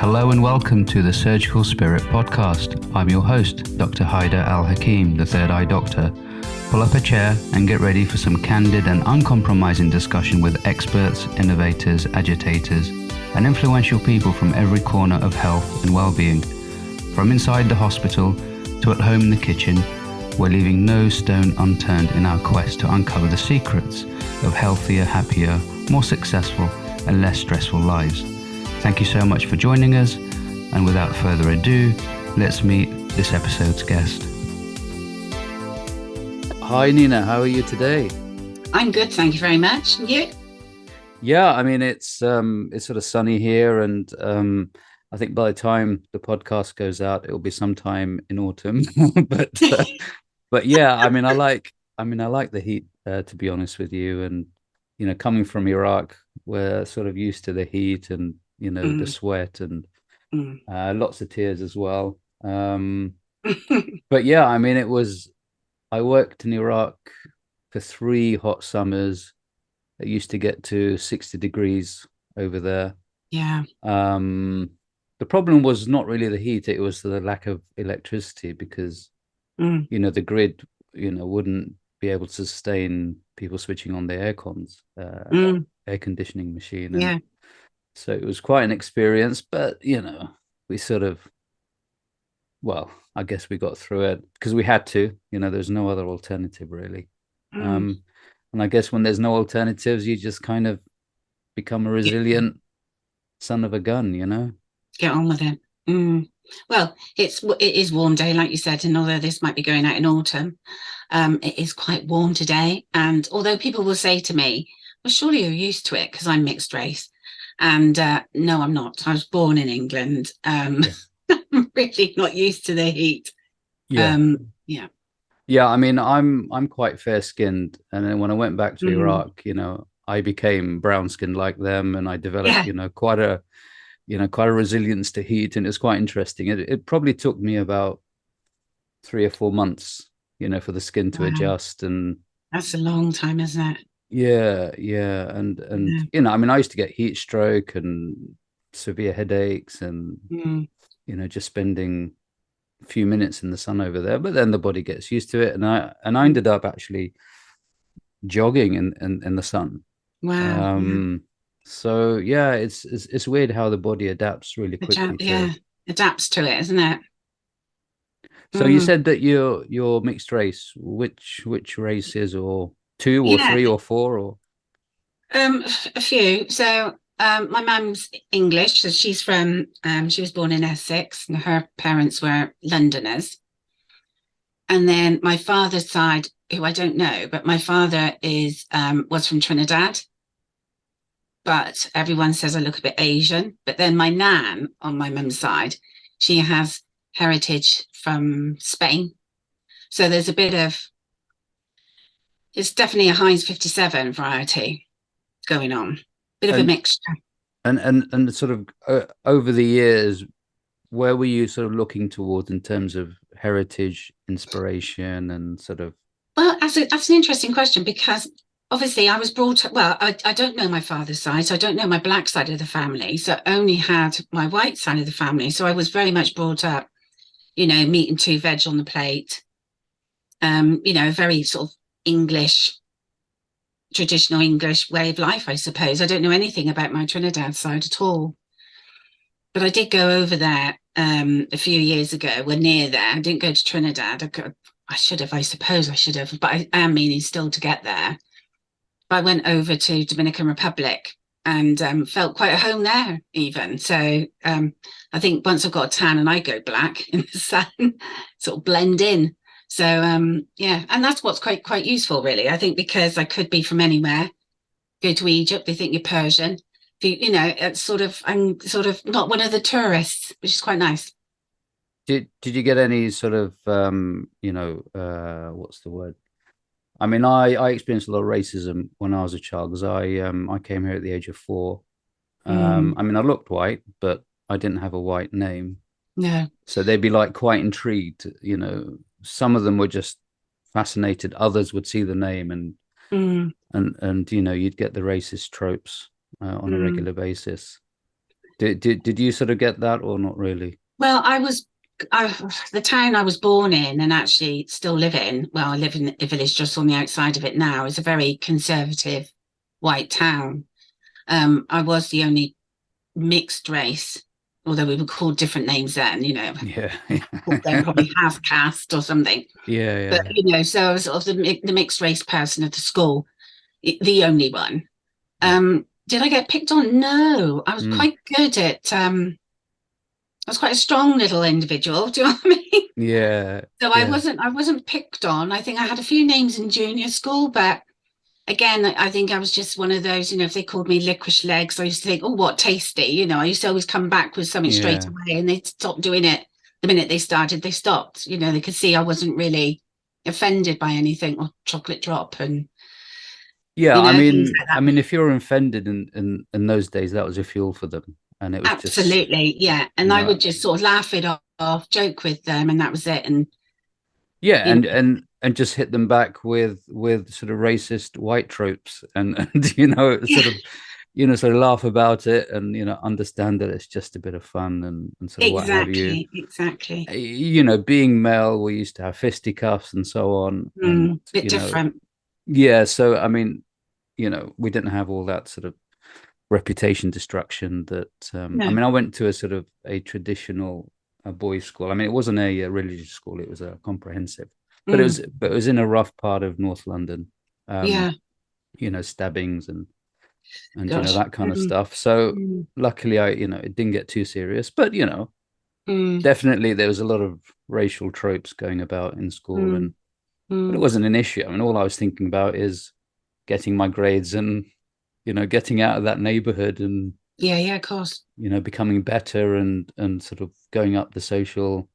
Hello and welcome to the Surgical Spirit podcast. I'm your host, Dr. Al-hakim, the Third Eye Doctor. Pull up a chair and get ready for some candid and uncompromising discussion with experts, innovators, agitators, and influential people from every corner of health and well-being. From inside the hospital to at home in the kitchen, we're leaving no stone unturned in our quest to uncover the secrets of healthier, happier, more successful, and less stressful lives. Thank you so much for joining us, and without further ado, let's meet this episode's guest. Hi Nina, how are you today? I'm good, thank you very much. And you? Yeah, I mean it's sort of sunny here, and I think by the time the podcast goes out, it'll be sometime in autumn. but yeah, I like the heat, to be honest with you, and coming from Iraq, we're sort of used to the heat and the sweat and lots of tears as well. But yeah, I worked in Iraq for 3 hot summers. It used to get to 60 degrees over there. Yeah. The problem was not really the heat, it was the lack of electricity, because the grid wouldn't be able to sustain people switching on the air conditioning machine. And yeah. so it was quite an experience, but we sort of, well, I guess we got through it because we had to. There's no other alternative really. And I guess when there's no alternatives, you just kind of become a resilient son of a gun, Get on with it. Well, it is warm day, like you said, and although this might be going out in autumn, it is quite warm today. And although people will say to me, well, surely you're used to it because I'm mixed race. And no, I'm not. I was born in England. I'm really not used to the heat. Yeah. Yeah, I'm quite fair skinned, and then when I went back to Iraq, I became brown skinned like them, and I developed quite a resilience to heat, and it's quite interesting. It probably took me about 3 or 4 months for the skin to adjust, and that's a long time, isn't it? Yeah. And I used to get heat stroke and severe headaches and just spending a few minutes in the sun over there, but then the body gets used to it, and I ended up actually jogging in the sun. Wow. So yeah, it's weird how the body adapts really quickly. Adapts to it, isn't it? So you said that you're mixed race. Which races, or 2 or 3 or 4, or a few. So my mum's English, so she's from she was born in Essex, and her parents were Londoners. And then my father's side, who I don't know, but my father was from Trinidad. But everyone says I look a bit Asian. But then my nan on my mum's side, she has heritage from Spain. So there's a bit of, it's definitely a Heinz 57 variety going on. Bit of a mixture. And sort of over the years, where were you sort of looking towards in terms of heritage, inspiration, and sort of? Well, that's an interesting question, because obviously I was brought up, well, I don't know my father's side, so I don't know my black side of the family. So I only had my white side of the family. So I was very much brought up, meat and 2 veg on the plate. Very sort of English, traditional English way of life, I suppose. I don't know anything about my Trinidad side at all. But I did go over there a few years ago. We're near there. I didn't go to Trinidad. I should have, I suppose I should have, but I am meaning still to get there. But I went over to Dominican Republic and felt quite at home there even. So I think once I've got a tan and I go black in the sun, sort of blend in. So and that's what's quite useful, really. I think because I could be from anywhere. Go to Egypt, they think you're Persian. It's I'm sort of not one of the tourists, which is quite nice. Did you get any sort of what's the word? I experienced a lot of racism when I was a child, because I came here at the age of 4. I looked white, but I didn't have a white name. No. So they'd be like quite intrigued. Some of them were just fascinated. Others would see the name and you'd get the racist tropes on a regular basis. Did you sort of get that or not really? Well, the town I was born in and actually still live in, well, I live in a village just on the outside of it now, is a very conservative white town. I was the only mixed race, although we were called different names then, Yeah. then probably half caste or something. Yeah, But, yeah. so I was sort of the mixed race person at the school, the only one. Yeah. Did I get picked on? No, I was Mm. quite good at, I was quite a strong little individual. Do you know what I mean? Yeah. So Yeah. I wasn't picked on. I think I had a few names in junior school, but again, I think I was just one of those, if they called me licorice legs, I used to think, oh, what tasty. I used to always come back with something straight Yeah. away and they'd stop doing it. The minute they started, they stopped. They could see I wasn't really offended by anything or chocolate drop and, Yeah, things like that. if you're offended in those days, that was your fuel for them. And it was just, Absolutely. Yeah. And you I know, would just sort of laugh it off, joke with them, and that was it. And, yeah, you know, and just hit them back with sort of racist white tropes and yeah, sort of laugh about it and understand that it's just a bit of fun and sort of what have you. exactly. Exactly. Being male, we used to have fisticuffs and so on. And, Bit different. yeah, so we didn't have all that sort of reputation destruction that No. I went to a sort of a traditional boys' school. It wasn't a religious school, it was a comprehensive, but Mm, it was in a rough part of North London. yeah. Stabbings and Gosh. that kind of stuff. So Mm, luckily it didn't get too serious, but mm, definitely there was a lot of racial tropes going about in school, mm, but it mm. wasn't an issue. All I was thinking about is getting my grades and getting out of that neighborhood and Yeah, yeah, of course. becoming better and sort of going up the social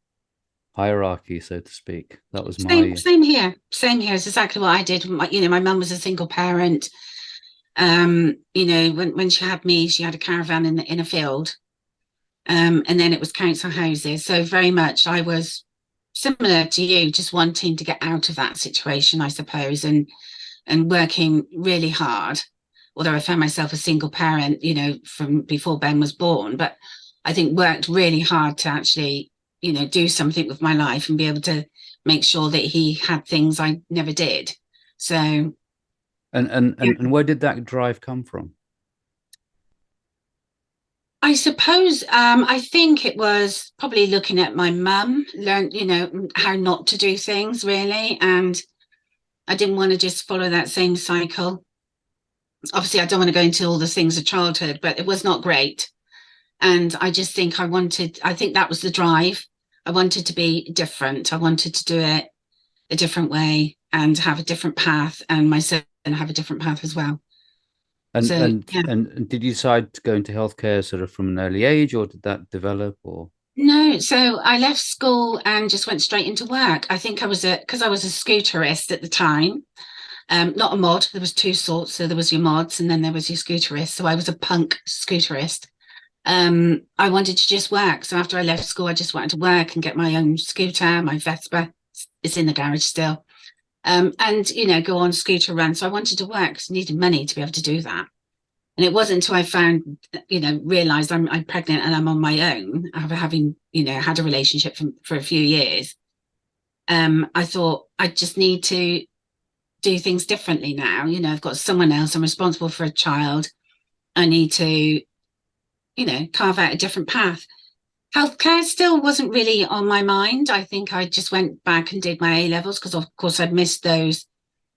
hierarchy, so to speak. That was Same, my, same here. Same here. It's exactly what I did. My mum was a single parent. When she had me, she had a caravan in a field. And then it was council houses. So very much I was similar to you, just wanting to get out of that situation, I suppose, and working really hard. Although I found myself a single parent, from before Ben was born, but I think worked really hard to actually, do something with my life and be able to make sure that he had things I never did. So and where did that drive come from? I suppose I think it was probably looking at my mum, learned, how not to do things really. And I didn't want to just follow that same cycle. Obviously, I don't want to go into all the things of childhood, but it was not great. And I just think I think that was the drive. I wanted to be different. I wanted to do it a different way and have a different path, and my son have a different path as well. And So, and yeah. and did you decide to go into healthcare sort of from an early age, or did that develop? Or No, so I left school and just went straight into work. I think because I was a scooterist at the time, not a mod. There was two sorts. So there was your mods and then there was your scooterist. So I was a punk scooterist. I wanted to just work. So after I left school, I just wanted to work and get my own scooter, my Vespa. It's in the garage still. And go on scooter run. So I wanted to work because I needed money to be able to do that. And it wasn't until I found, realized I'm pregnant and I'm on my own, after having, had a relationship for a few years. I thought I just need to do things differently now. I've got someone else. I'm responsible for a child. I need to, carve out a different path. Healthcare still wasn't really on my mind. I think I just went back and did my A levels because, of course, I'd missed those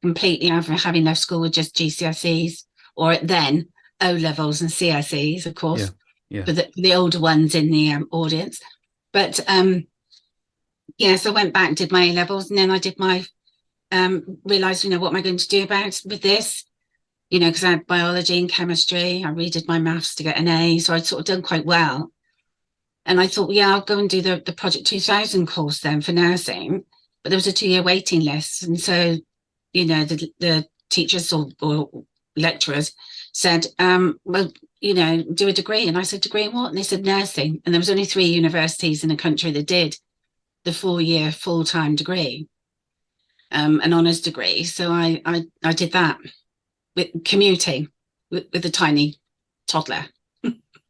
completely after having left school with just GCSEs or then O levels and CSEs, of yeah, course, yeah. for the older ones in the audience. But yeah, so I went back, did my A levels, and then I did my realized, what am I going to do about with this? Because I had biology and chemistry. I redid my maths to get an A, so I'd sort of done quite well. And I thought, yeah, I'll go and do the Project 2000 course then for nursing. But there was a 2-year waiting list. And so, the teachers or lecturers said, well, do a degree. And I said, degree in what? And they said nursing. And there was only 3 universities in the country that did the 4-year full-time degree, an honours degree. So I did that with commuting with a tiny toddler.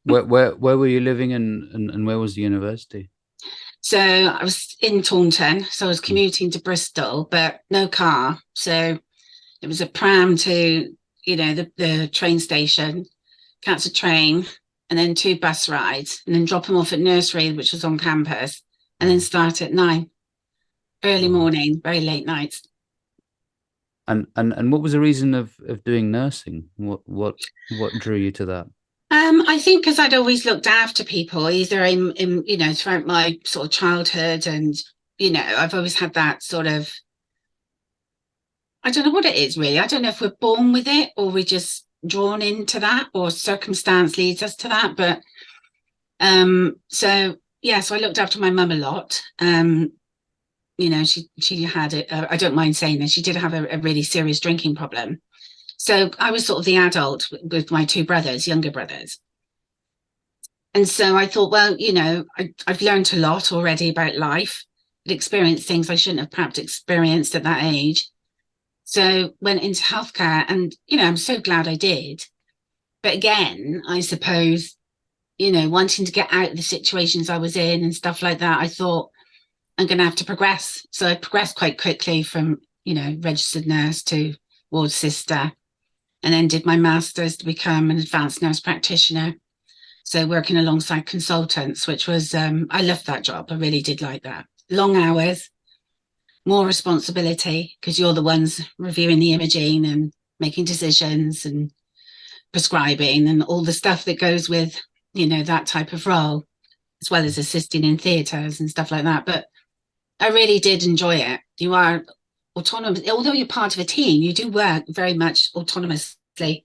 Where were you living, and where was the university? So I was in Taunton, so I was Mm. commuting to Bristol, but no car. So it was a pram to, the train station, catch a train, and then 2 bus rides, and then drop them off at nursery, which was on campus, and then Wow. start at 9, early Wow. morning, very late nights. And what was the reason of doing nursing? What drew you to that? I think because I'd always looked after people, either in throughout my sort of childhood, and I've always had that sort of, I don't know what it is really. I don't know if we're born with it or we're just drawn into that, or circumstance leads us to that. But so yeah, so I looked after my mum a lot. She had it. I don't mind saying this. She did have a really serious drinking problem. So I was sort of the adult with my 2 brothers, younger brothers. And so I thought, well, I've learned a lot already about life, experienced things I shouldn't have perhaps experienced at that age. So went into healthcare, and, I'm so glad I did. But again, I suppose, wanting to get out of the situations I was in and stuff like that, I thought I'm going to have to progress. So I progressed quite quickly from, registered nurse to ward sister, and then did my master's to become an advanced nurse practitioner. So working alongside consultants, which was, I loved that job. I really did like that. Long hours, more responsibility, because you're the ones reviewing the imaging and making decisions and prescribing and all the stuff that goes with, that type of role, as well as assisting in theatres and stuff like that. But I really did enjoy it. You are autonomous, although you're part of a team, you do work very much autonomously,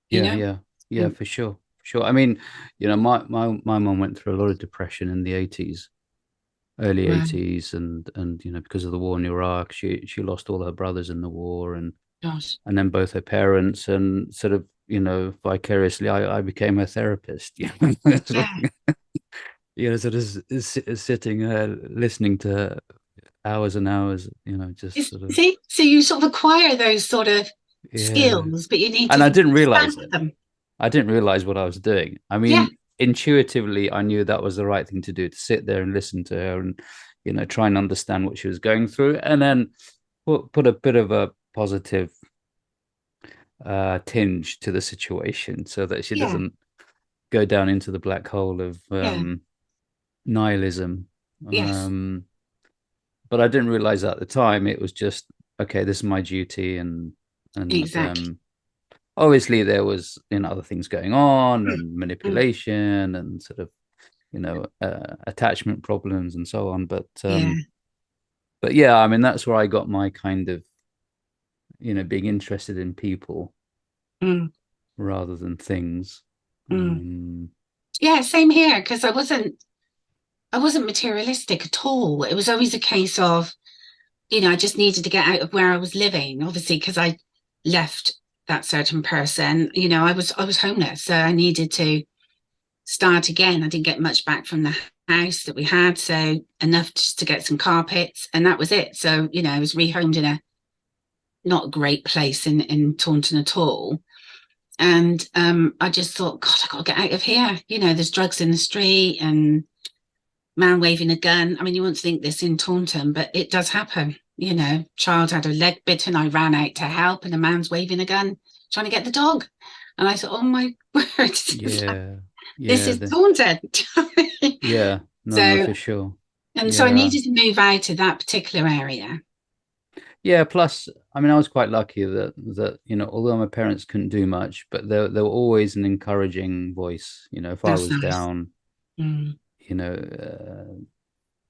you Yeah, know? yeah, yeah, Mm. for sure, for sure. I mean, my mum went through a lot of depression in the 80s, early Wow, 80s, and because of the war in Iraq, she lost all her brothers in the war, gosh. and then both her parents, and sort of, vicariously, I became her therapist. It's Yeah. like, sort of sitting listening to her hours and hours, just sort of, See, so you sort of acquire those sort of yeah. skills, but you need And I to didn't realize stamp it. them. I didn't realize what I was doing. I Yeah, mean, intuitively, I knew that was the right thing to do, to sit there and listen to her and, try and understand what she was going through, and then put a bit of a positive tinge to the situation so that she yeah, doesn't go down into the black hole of yeah, nihilism. yes, But I didn't realize at the time it was just, okay, this is my duty, and exactly. obviously there was, other things going on, Mm, and mm, manipulation, and sort of, attachment problems and so on. yeah, But yeah, I mean, that's where I got my kind of, being interested in people mm, rather than things. mm. um Yeah, same here, because I wasn't materialistic at all. It was always a case of, I just needed to get out of where I was living, obviously, because I left that certain person. I was homeless, so I needed to start again. I didn't get much back from the house that we had, so enough just to get some carpets, and that was it. So, I was rehomed in a not a great place in Taunton at all. And I just thought, God, I got to get out of here. There's drugs in the street and man waving a gun. I mean, you wouldn't think this in Taunton, but it does happen. Child had her leg bitten. I ran out to help, and a man's waving a gun, trying to get the dog. And I thought, oh my word, yeah, this yeah, is Taunton. yeah, no, So, for sure. and so I Yeah, needed to move out of that particular area. yeah. Plus, I mean, I was quite lucky that although my parents couldn't do much, but they were always an encouraging voice. If I That's was nice. down, Mm, you know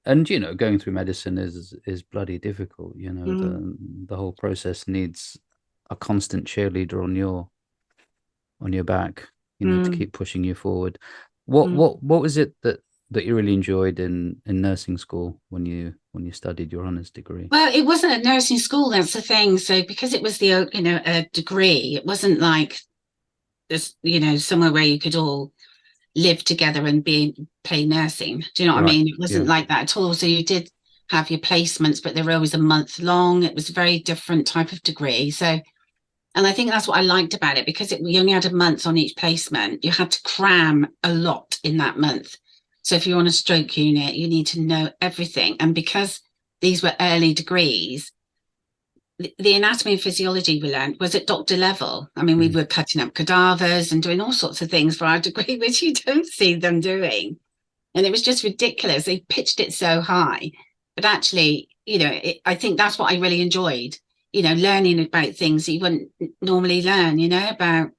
and going through medicine is bloody difficult. mm, The whole process needs a constant cheerleader on your back, to mm, keep pushing you forward. what mm. what what was it that you really enjoyed in nursing school when you studied your honors degree? Well, it wasn't a nursing school, that's the thing. So because it was a degree, it wasn't like this, somewhere where you could all live together and play nursing. Do you know what I Right. mean? It wasn't Yeah. like that at all. So you did have your placements, but they were always a month long. It was a very different type of degree. So And I think that's what I liked about it, because we only had a month on each placement. You had to cram a lot in that month. So if you're on a stroke unit, you need to know everything. And because these were early degrees, the anatomy and physiology we learned was at doctor level. I mean, we were cutting up cadavers and doing all sorts of things for our degree, which you don't see them doing. And it was just ridiculous. They pitched it so high. But actually, I think that's what I really enjoyed, learning about things that you wouldn't normally learn, about,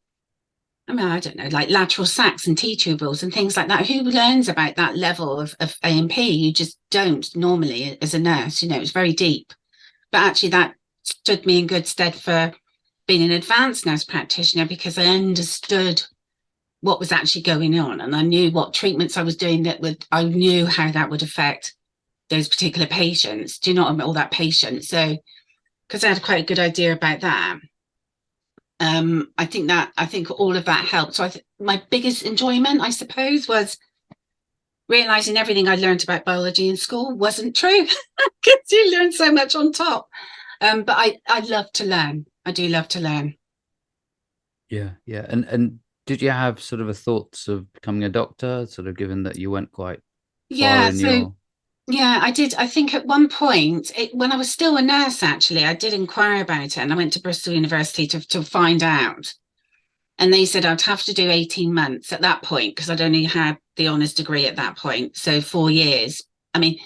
I mean, I don't know, like lateral sacs and T-tubules and things like that. Who learns about that level of A&P? You just don't normally as a nurse, it's very deep. But actually that stood me in good stead for being an advanced nurse practitioner, because I understood what was actually going on, and I knew what treatments I was doing I knew how that would affect those particular patients. Do you know what I mean? All that patient. So, because I had quite a good idea about that. I think all of that helped. So my biggest enjoyment, I suppose, was realizing everything I learned about biology in school wasn't true, because you learn so much on top. But I love to learn. I do love to learn. Yeah. And did you have sort of a thoughts of becoming a doctor, sort of given that you went quite far in your... Yeah, I did. I think at one point, when I was still a nurse, actually, I did inquire about it, and I went to Bristol University to find out. And they said I'd have to do 18 months at that point, because I'd only had the honours degree at that point. So 4 years. I mean,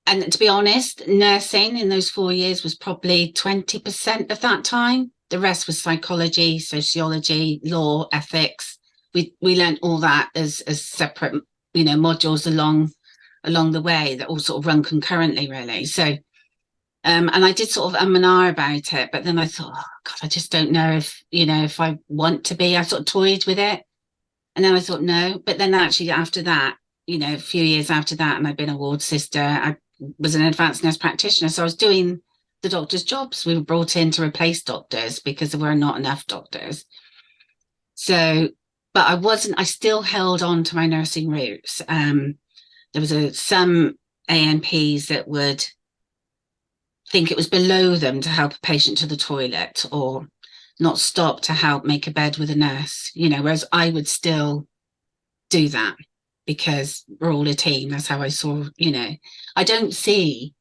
and to be honest, nursing in those 4 years was probably 20% of that time. The rest was psychology, sociology, law, ethics. We learned all that as separate, modules along the way that all sort of run concurrently, really. So, and I did sort of and ah about it, but then I thought, oh God, I just don't know if I want to be. I sort of toyed with it, and then I thought no. But then actually after that, a few years after that, and I'd been a ward sister, I was an advanced nurse practitioner, so I was doing the doctors' jobs. We were brought in to replace doctors because there were not enough doctors. So, but I still held on to my nursing roots. There was some ANPs that would think it was below them to help a patient to the toilet, or not stop to help make a bed with a nurse, whereas I would still do that, because we're all a team. That's how I saw, I don't see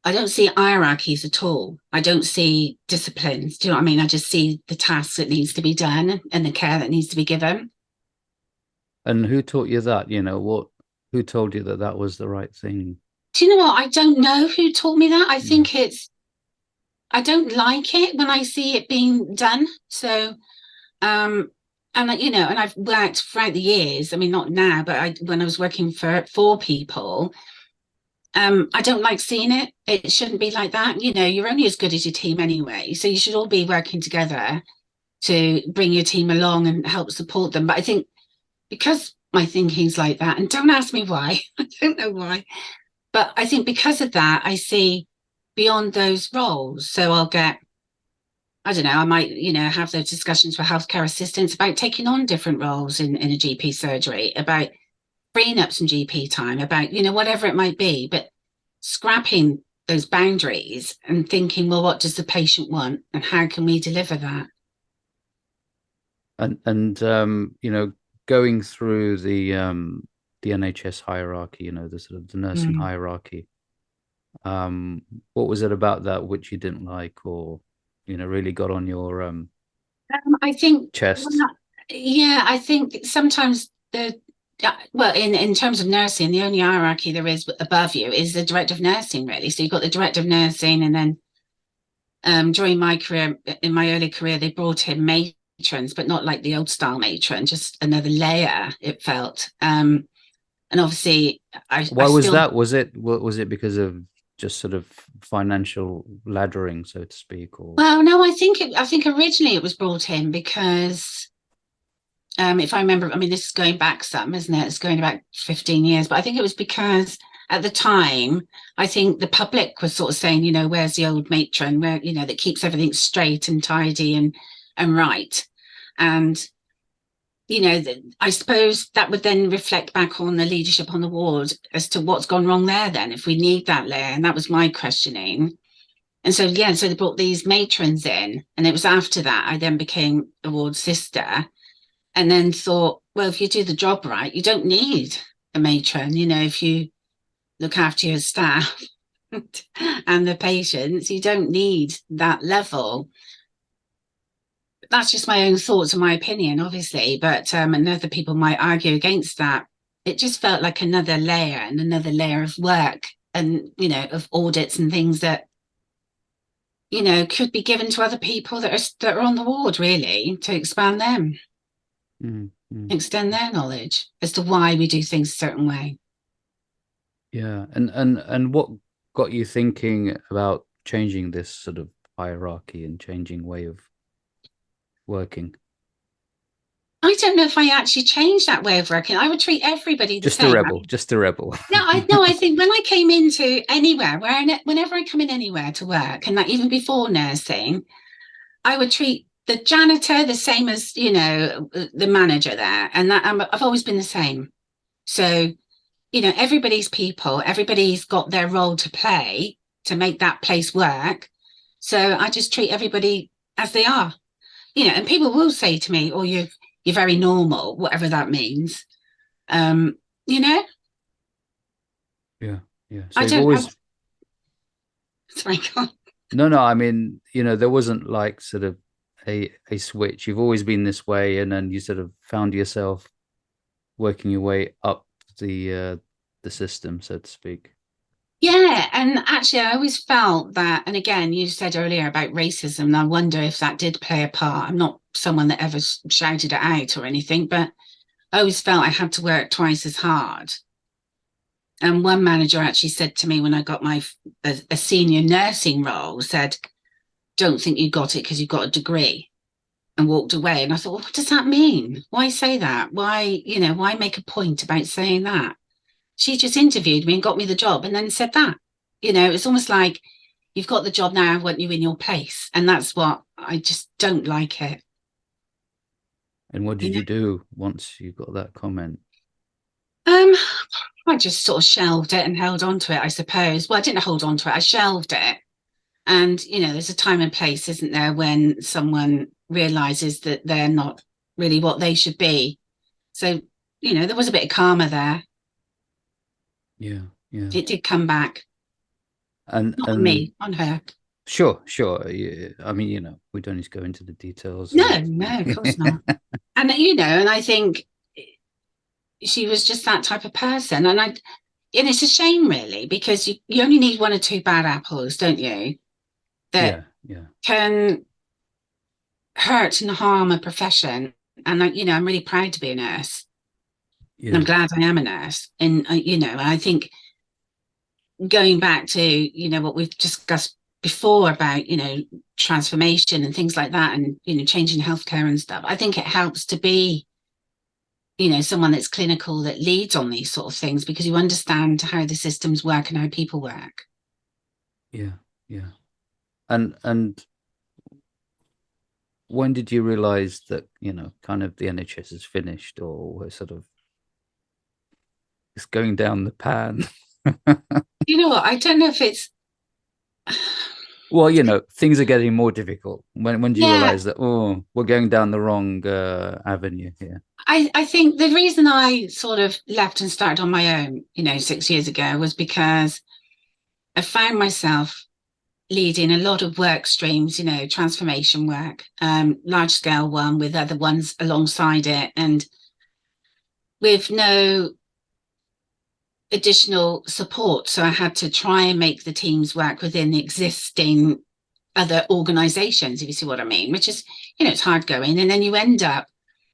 hierarchies at all. I don't see disciplines. Do you know what I mean? I just see the tasks that needs to be done and the care that needs to be given. And who taught you that? Who told you that that was the right thing? Do you know what? I don't know who taught me that. I think I don't like it when I see it being done. So, and I've worked throughout the years. I mean, not now, but when I was working for people, I don't like seeing it. It shouldn't be like that. You're only as good as your team anyway. So you should all be working together to bring your team along and help support them. But I think because my thinking's like that, and don't ask me why, I don't know why, but I think because of that, I see beyond those roles. So I'll get, I don't know, I might, have those discussions with healthcare assistants about taking on different roles in a GP surgery, about freeing up some GP time, about, whatever it might be, but scrapping those boundaries and thinking, well, what does the patient want and how can we deliver that? And going through the NHS hierarchy, the sort of the nursing hierarchy, what was it about that which you didn't like, or really got on your I think chest? I think sometimes in terms of nursing, the only hierarchy there is above you is the director of nursing, really. So you've got the director of nursing, and then during my career, in my early career, they brought in matrons, but not like the old style matron, just another layer, it felt. And obviously Why was that? Was it because of just sort of financial laddering, so to speak? Or well, no, I think originally it was brought in because if I remember, I mean, this is going back some, isn't it? It's going back 15 years, but I think it was because at the time, I think the public was sort of saying, where's the old matron, where, that keeps everything straight and tidy and right. And, I suppose that would then reflect back on the leadership on the ward as to what's gone wrong there then, if we need that layer. And that was my questioning. And so, yeah, so they brought these matrons in. And it was after that I then became a ward sister, and then thought, well, if you do the job right, you don't need a matron. You know, if you look after your staff and the patients, you don't need that level. That's just my own thoughts and my opinion, obviously, but and other people might argue against that. It just felt like another layer and another layer of work, and, you know, of audits and things that, you know, could be given to other people that are on the ward, really, to expand them, extend their knowledge as to why we do things a certain way. Yeah. And what got you thinking about changing this sort of hierarchy and changing way of working? I don't know if I actually changed that way of working. I would treat everybody the Just a same. rebel, just a rebel. No, I think when I came into anywhere, whenever I come in anywhere to work, and like even before nursing, I would treat the janitor the same as, you know, the manager there, and that I've always been the same. So, you know, everybody's people, everybody's got their role to play to make that place work. So I just treat everybody as they are, you know. And people will say to me, "Oh, you're very normal," whatever that means. You know, Yeah, yeah. So I you've don't. always Sorry, God. no, I mean, there wasn't like sort of a switch. You've always been this way, and then you sort of found yourself working your way up the system, so to speak. Yeah, and actually, I always felt that, and again, you said earlier about racism, and I wonder if that did play a part. I'm not someone that ever shouted it out or anything, but I always felt I had to work twice as hard. And one manager actually said to me when I got a senior nursing role, said, "Don't think you got it because you got a degree," and walked away. And I thought, well, what does that mean? Why say that? Why, you know, why make a point about saying that? She just interviewed me and got me the job and then said that. You know, it's almost like, you've got the job now, I want you in your place. And that's what I just don't like it. And what You did know? you do once you got that comment? Um, I just sort of shelved it and held on to it, I suppose. Well, I didn't hold on to it, I shelved it. And, you know, there's a time and place, isn't there, when someone realizes that they're not really what they should be. So, you know, there was a bit of karma there. Yeah, yeah. It did come back. Not on And me, on her. sure. Yeah, I mean, we don't need to go into the details No, of. no, of course not. And, you know, and I think she was just that type of person. And it's a shame, really, because you only need one or two bad apples, don't you? That Yeah, yeah, can hurt and harm a profession. And, you know, I'm really proud to be a nurse. And I'm yeah, glad I am a nurse. And, you know, I think going back to, you know, what we've discussed before about, you know, transformation and things like that, and, you know, changing healthcare and stuff, I think it helps to be, you know, someone that's clinical, that leads on these sort of things, because you understand how the systems work and how people work. yeah, yeah. And when did you realize that, kind of the NHS is finished, or we're sort of it's going down the pan? You know what? I don't know if it's, Well, things are getting more difficult. When do you yeah, realize that, oh, we're going down the wrong avenue here? I think the reason I sort of left and started on my own, you know, 6 years ago, was because I found myself leading a lot of work streams, you know, transformation work, large scale one with other ones alongside it, and with no additional support. So I had to try and make the teams work within the existing other organizations, if you see what I mean, which is, you know, it's hard going. And then you end up,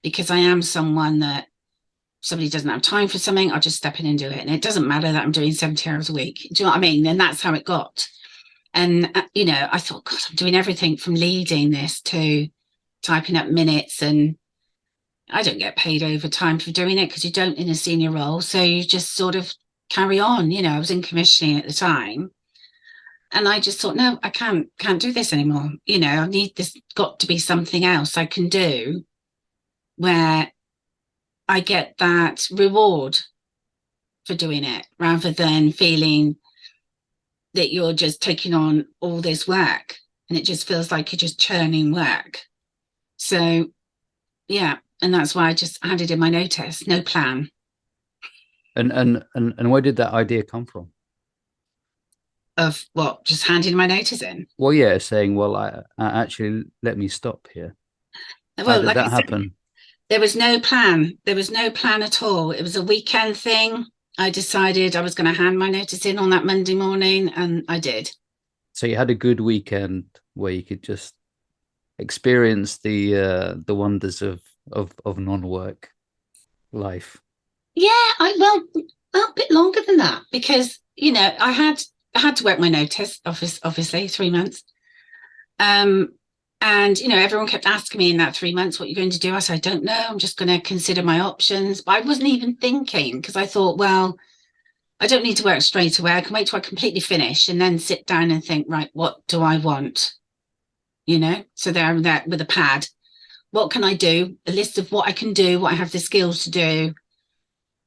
because I am someone that, somebody doesn't have time for something, I'll just step in and do it. And it doesn't matter that I'm doing 70 hours a week. Do you know what I mean? And that's how it got. And, you know, I thought, God, I'm doing everything from leading this to typing up minutes, and I don't get paid overtime for doing it, because you don't in a senior role. So you just sort of carry on. You know, I was in commissioning at the time, and I just thought, no, I can't do this anymore. You know, I need this, got to be something else I can do where I get that reward for doing it, rather than feeling that you're just taking on all this work, and it just feels like you're just churning work. So yeah, and that's why I just handed in my notice, no plan. And where did that idea come from? Of what? Just handing my notice in. Well, yeah, saying, well, I actually let me stop here. How Well, did like I that said, happen? there was no plan. There was no plan at all. It was a weekend thing. I decided I was going to hand my notice in on that Monday morning, and I did. So you had a good weekend where you could just experience the wonders of non-work life. Yeah, a bit longer than that, because I had to work my notice, obviously 3 months. Um, and everyone kept asking me in that 3 months, what you're going to do. I said, I don't know. I'm just going to consider my options. But I wasn't even thinking, because I thought, well, I don't need to work straight away. I can wait till I completely finish and then sit down and think, right, what do I want? So there I'm there with a pad. What can I do? A list of what I can do, what I have the skills to do,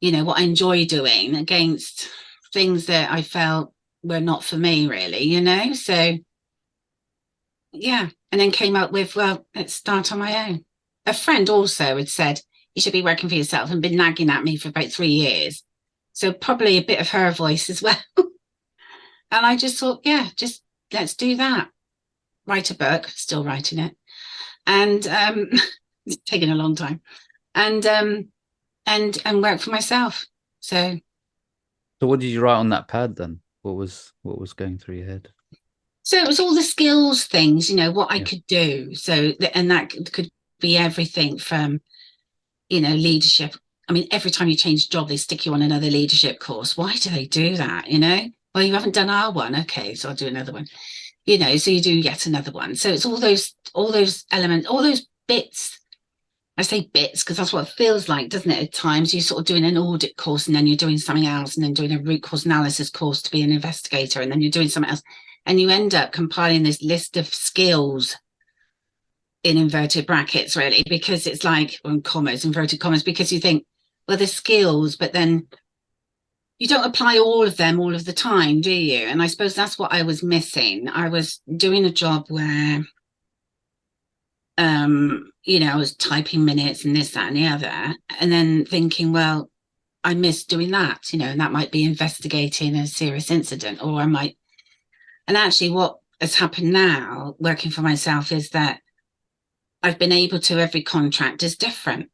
what I enjoy doing, against things that I felt were not for me, really. So yeah, and then came up with, well, let's start on my own. A friend also had said, you should be working for yourself, and been nagging at me for about 3 years. So probably a bit of her voice as well. And I just thought, yeah, just let's do that. Write a book, still writing it. And it's taken a long time. And work for myself. So What did you write on that pad then? What was going through your head? it was all the skills things, what I Yeah. could do. So and that could be everything from, leadership. I mean, every time you change job, they stick you on another leadership course. Why do they do that? Well, you haven't done our one. Okay, so I'll do another one. So you do yet another one. So it's all those elements, all those bits. I say bits because that's what it feels like, doesn't it? At times you're sort of doing an audit course, and then you're doing something else, and then doing a root cause analysis course to be an investigator, and then you're doing something else. And you end up compiling this list of skills in inverted brackets, really, because it's like, in commas, inverted commas, because you think, well, there's skills, but then you don't apply all of them all of the time, do you? And I suppose that's what I was missing. I was doing a job where I was typing minutes and this, that, and the other, and then thinking, well, I miss doing that, and that might be investigating a serious incident, or I might. And actually, what has happened now, working for myself, is that I've been able to, every contract is different.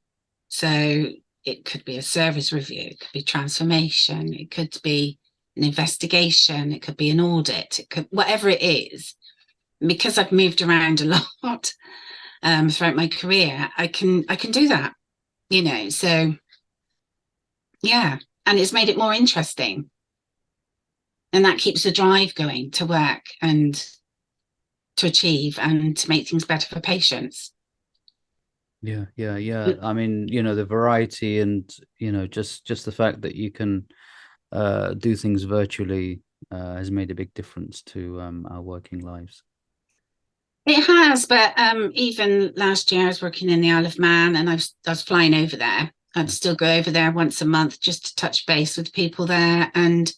So it could be a service review, it could be transformation, it could be an investigation, it could be an audit, it could, whatever it is. And because I've moved around a lot throughout my career, I can do that, So yeah, and it's made it more interesting, and that keeps the drive going to work and to achieve and to make things better for patients. Yeah. I mean, the variety and, just the fact that you can do things virtually has made a big difference to our working lives. It has, but even last year I was working in the Isle of Man, and I was flying over there. I'd Yeah. still go over there once a month just to touch base with people there, and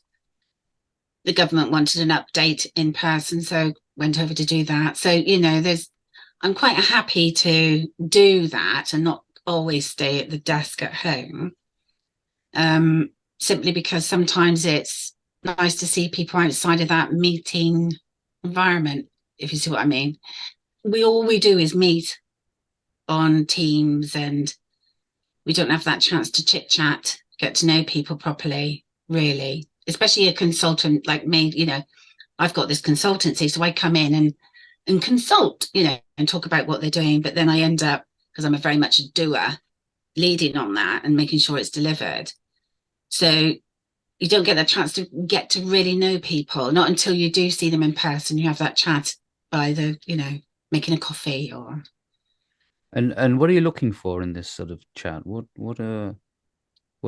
the government wanted an update in person, so went over to do that. So I'm quite happy to do that and not always stay at the desk at home. Simply because sometimes it's nice to see people outside of that meeting environment, if you see what I mean. All we do is meet on Teams, and we don't have that chance to chit chat, get to know people properly, really. Especially a consultant like me, I've got this consultancy, so I come in and consult, and talk about what they're doing. But then I end up, because I'm very much a doer, leading on that and making sure it's delivered. So you don't get the chance to get to really know people, not until you do see them in person. You have that chat by making a coffee or. And what are you looking for in this sort of chat? What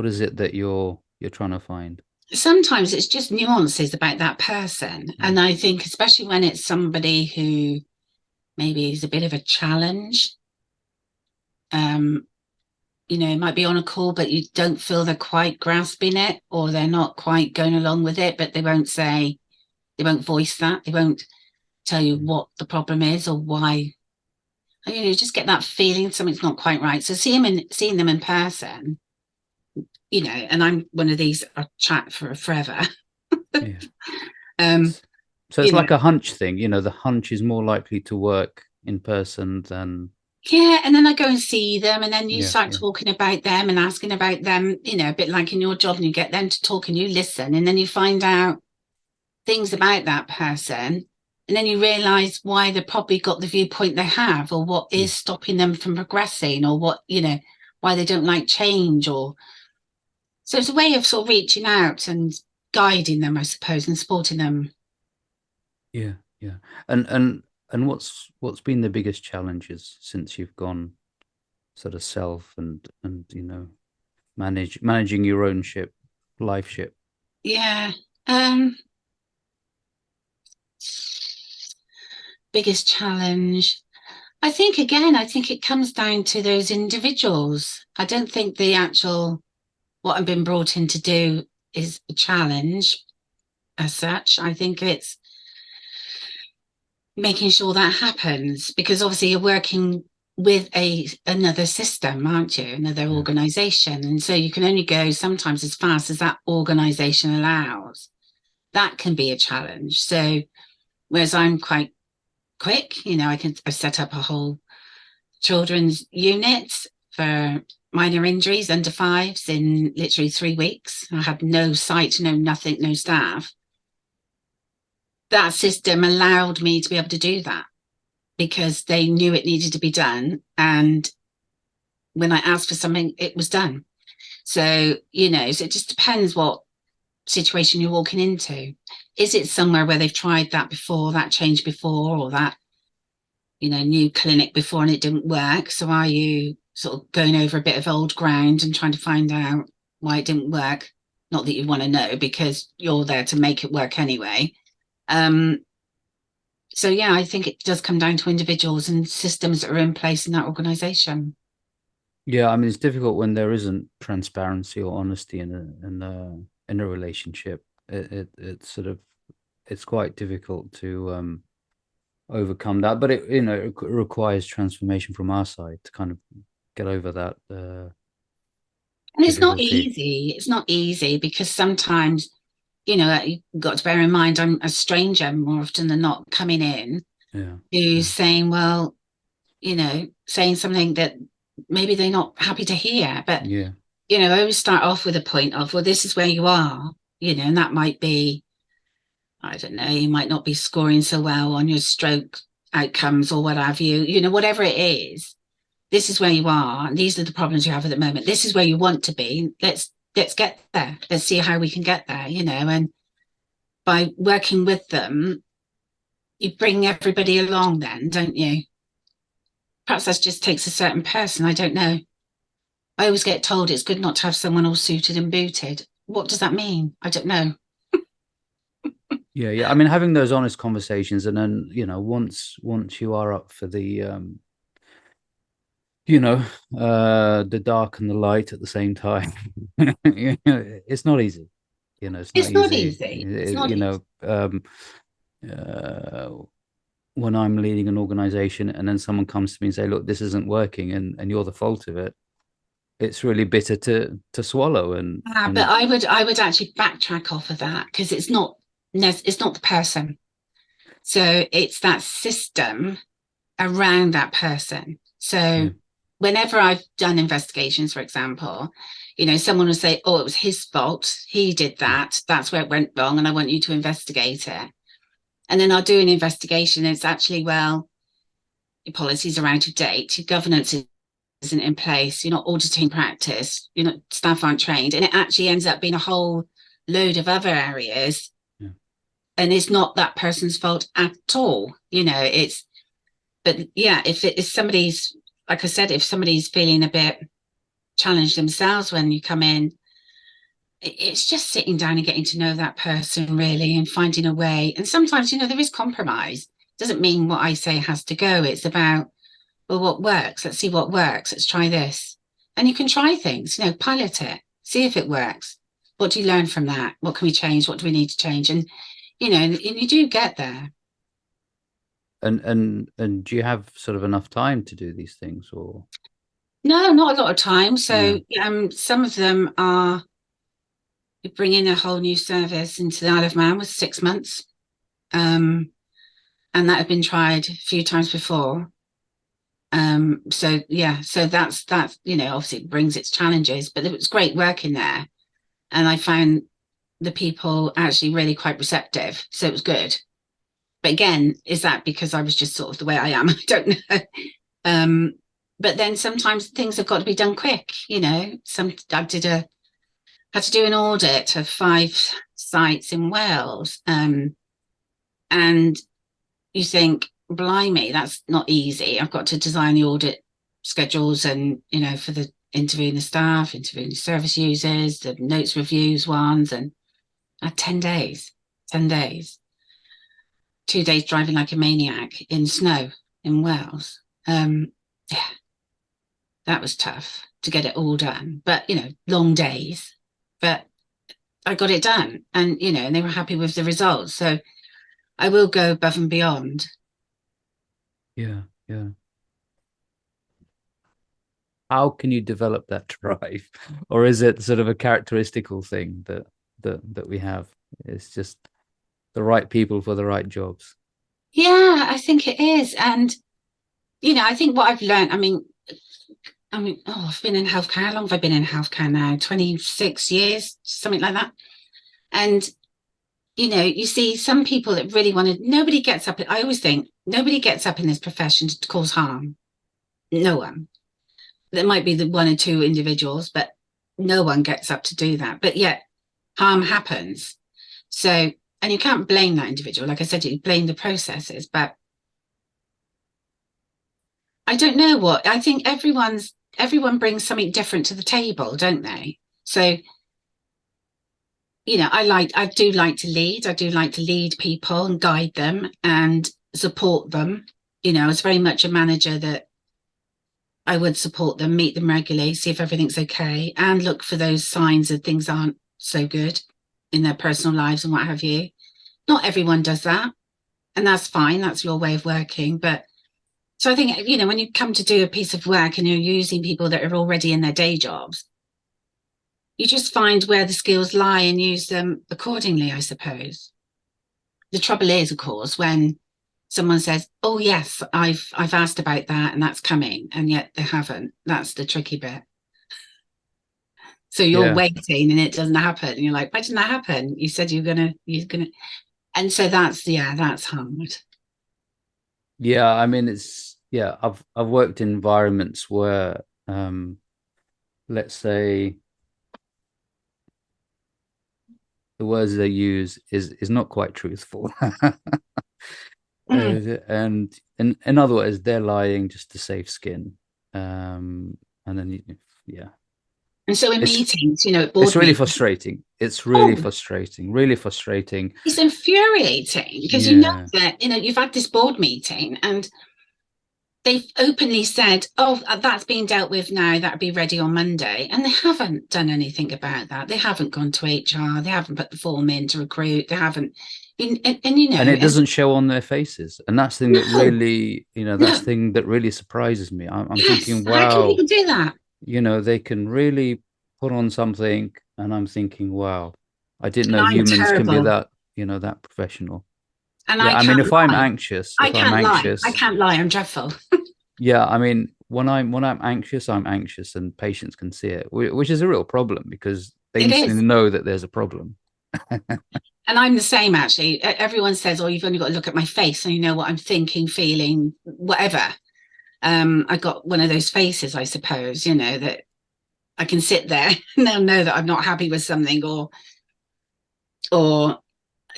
is it that you're trying to find? Sometimes it's just nuances about that person. Mm. And I think, especially when it's somebody who maybe is a bit of a challenge, might be on a call, but you don't feel they're quite grasping it, or they're not quite going along with it, but they won't say, They won't voice that. They won't tell you what the problem is or why. And, you just get that feeling something's not quite right. So seeing them in person, and I'm one of these, I chat for forever. Yeah. Um, So it's like a hunch thing, the hunch is more likely to work in person than. Yeah, and then I go and see them, and then you start Yeah. talking about them and asking about them, a bit like in your job, and you get them to talk and you listen, and then you find out things about that person, and then you realize why they probably got the viewpoint they have, or what is stopping them from progressing, or what, why they don't like change. Or so it's a way of sort of reaching out and guiding them, I suppose, and supporting them. Yeah. And what's been the biggest challenges since you've gone sort of self and managing your own life ship? Yeah. Biggest challenge. I think it comes down to those individuals. I don't think what I've been brought in to do is a challenge as such. I think it's making sure that happens, because obviously you're working with another system, aren't you? Another organization. And so you can only go sometimes as fast as that organization allows. That can be a challenge. So whereas I'm quite quick, I've set up a whole children's unit for minor injuries under fives in literally 3 weeks. I had no site, no nothing, no staff. That system allowed me to be able to do that because they knew it needed to be done. And when I asked for something, it was done. So, so it just depends what situation you're walking into. Is it somewhere where they've tried that before, that change before, or that, new clinic before and it didn't work? So are you sort of going over a bit of old ground and trying to find out why it didn't work? Not that you want to know, because you're there to make it work anyway. So yeah, I think it does come down to individuals and systems that are in place in that organization. Yeah, I mean, it's difficult when there isn't transparency or honesty in a relationship. It's sort of, it's quite difficult to overcome that, but it requires transformation from our side to kind of get over that And it's not difficulty. easy. It's not easy because sometimes, you've got to bear in mind I'm a stranger more often than not coming in, who's saying, well, saying something that maybe they're not happy to hear. But, I always start off with a point of, well, this is where you are, and that might be, I don't know, you might not be scoring so well on your stroke outcomes or what have you, whatever it is. This is where you are, and these are the problems you have at the moment. This is where you want to be. Let's get there. Let's see how we can get there, and by working with them, you bring everybody along then, don't you? Perhaps that just takes a certain person. I don't know. I always get told it's good not to have someone all suited and booted. What does that mean? I don't know. Yeah. I mean, having those honest conversations, and then once you are up for the the dark and the light at the same time. It's not easy. It's not It's not easy. easy. It's not easy. Uh, when I'm leading an organization and then someone comes to me and say, look, this isn't working, and you're the fault of it, it's really bitter to swallow. But I would actually backtrack off of that, because it's not the person. So it's that system around that person. So whenever I've done investigations, for example, someone will say, oh, it was his fault. He did that. That's where it went wrong. And I want you to investigate it. And then I'll do an investigation. And it's actually, well, your policies are out of date. Your governance isn't in place. You're not auditing practice. Staff aren't trained. And it actually ends up being a whole load of other areas. And it's not that person's fault at all. But yeah, if somebody's, like I said, if somebody's feeling a bit challenged themselves when you come in, it's just sitting down and getting to know that person really, and finding a way. And sometimes, there is compromise. Doesn't mean what I say has to go. It's about, well, what works? Let's see what works. Let's try this. And you can try things, pilot it, see if it works. What do you learn from that? What can we change? What do we need to change? And, and you do get there. And do you have sort of enough time to do these things, or? No, not a lot of time. Yeah. So some of them are bringing a whole new service into the Isle of Man was 6 months. And that had been tried a few times before. So that's obviously it brings its challenges, but it was great working there. And I found the people actually really quite receptive. So it was good. But again, is that because I was just sort of the way I am? I don't know. But then sometimes things have got to be done quick, I had to do an audit of 5 sites in Wales. And you think, blimey, that's not easy. I've got to design the audit schedules and, for the interviewing the staff, interviewing the service users, the notes reviews ones, and I had 10 days, 10 days, 2 days driving like a maniac in snow in Wales. Yeah, that was tough to get it all done, but, long days, but I got it done and, and they were happy with the results. So I will go above and beyond. Yeah, yeah. How can you develop that drive, or is it sort of a characteristical thing that we have? It's just the right people for the right jobs. Yeah, I think it is. And, I think what I've learned, I've been in healthcare. How long have I been in healthcare now? 26 years, something like that. And, you see some people that really nobody gets up. I always think nobody gets up in this profession to cause harm. No one. There might be the one or two individuals, but no one gets up to do that. But yet harm happens. So, and you can't blame that individual. Like I said, you blame the processes, but I don't know what. I think everyone brings something different to the table, don't they? So, I do like to lead. I do like to lead people and guide them and support them. It's very much a manager that I would support them, meet them regularly, see if everything's okay, and look for those signs that things aren't so good in their personal lives and what have you. Not everyone does that, and that's fine. That's your way of working. But so I think, when you come to do a piece of work and you're using people that are already in their day jobs, you just find where the skills lie and use them accordingly, I suppose. The trouble is, of course, when someone says, "Oh yes, I've asked about that and that's coming," and yet they haven't. That's the tricky bit. So you're Yeah, waiting and it doesn't happen, and you're like, "Why didn't that happen? You said you're gonna," and so that's hard. yeah. I mean, it's yeah. I've worked in environments where, let's say, the words they use is not quite truthful. Mm. And in other words, they're lying just to save skin. And then yeah, And so in it's meetings, it's board really meetings, frustrating. It's really oh, frustrating. Really frustrating. it's infuriating because Yeah. that you've had this board meeting and they've openly said, "Oh, that's being dealt with now. That'll be ready on Monday," and they haven't done anything about that. They haven't gone to HR. They haven't put the form in to recruit. They haven't, And it and doesn't show on their faces. And that's the thing that no, really, that's no, the thing that really surprises me. I'm yes. thinking, How can wow, people do that? they can really put on something. And I'm thinking, wow, I didn't And know I'm humans can be terrible, that, that professional. and Yeah. I I mean, can't if I'm lie. anxious, I if I'm can't lie. I anxious, can't lie. I'm dreadful. yeah, I mean, when I'm anxious, I'm anxious, and patients can see it, which is a real problem because they It instantly is. know that there's a problem. And I'm the same, actually. Everyone says, "Oh, you've only got to look at my face and you know what I'm thinking, feeling, whatever." I got one of those faces, I suppose, that I can sit there and they'll know that I'm not happy with something or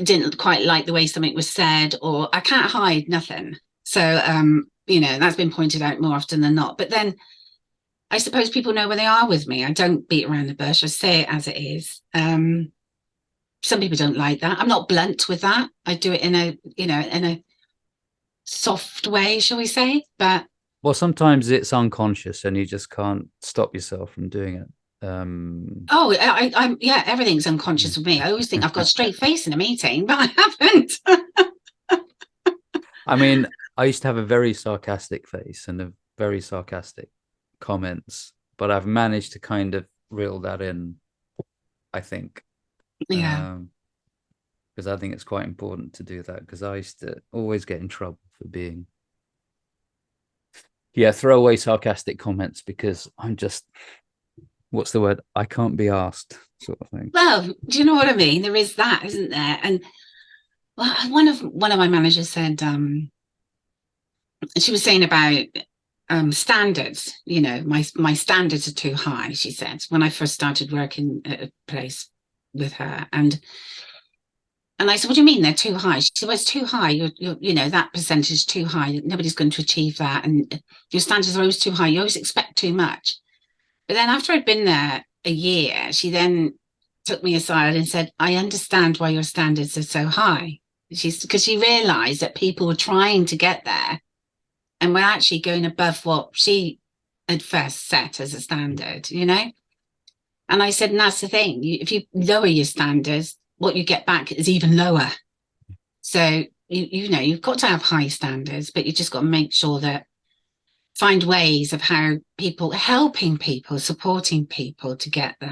didn't quite like the way something was said, or I can't hide nothing. So, that's been pointed out more often than not. But then I suppose people know where they are with me. I don't beat around the bush. I say it as it is. Some people don't like that. I'm not blunt with that. I do it in a soft way, shall we say? But Well, sometimes it's unconscious, and you just can't stop yourself from doing it. Oh, I'm yeah, everything's Yeah. unconscious with me. I always think I've got a straight face in a meeting, but I haven't. I mean, I used to have a very sarcastic face and a very sarcastic comments, but I've managed to kind of reel that in, I think. Yeah. Because I think it's quite important to do that, because I used to always get in trouble for being, yeah, throwaway sarcastic comments, because I'm just, what's the word? I can't be asked, sort of thing. Well, do you know what I mean? There is that, isn't there? And well, one of my managers said, she was saying about standards. You know, my standards are too high. She said when I first started working at a place with her, and I said, "What do you mean they're too high?" She said, "Well, it's too high. You know, that percentage is too high. Nobody's going to achieve that, and your standards are always too high. You always expect too much." But then after I'd been there a year, she then took me aside and said, "I understand why your standards are so high." Because she realised that people were trying to get there and were actually going above what she had first set as a standard, you know? And I said, and that's the thing. If you lower your standards, what you get back is even lower. So you know you've got to have high standards, but you just got to make sure that find ways of how people helping people, supporting people to get there.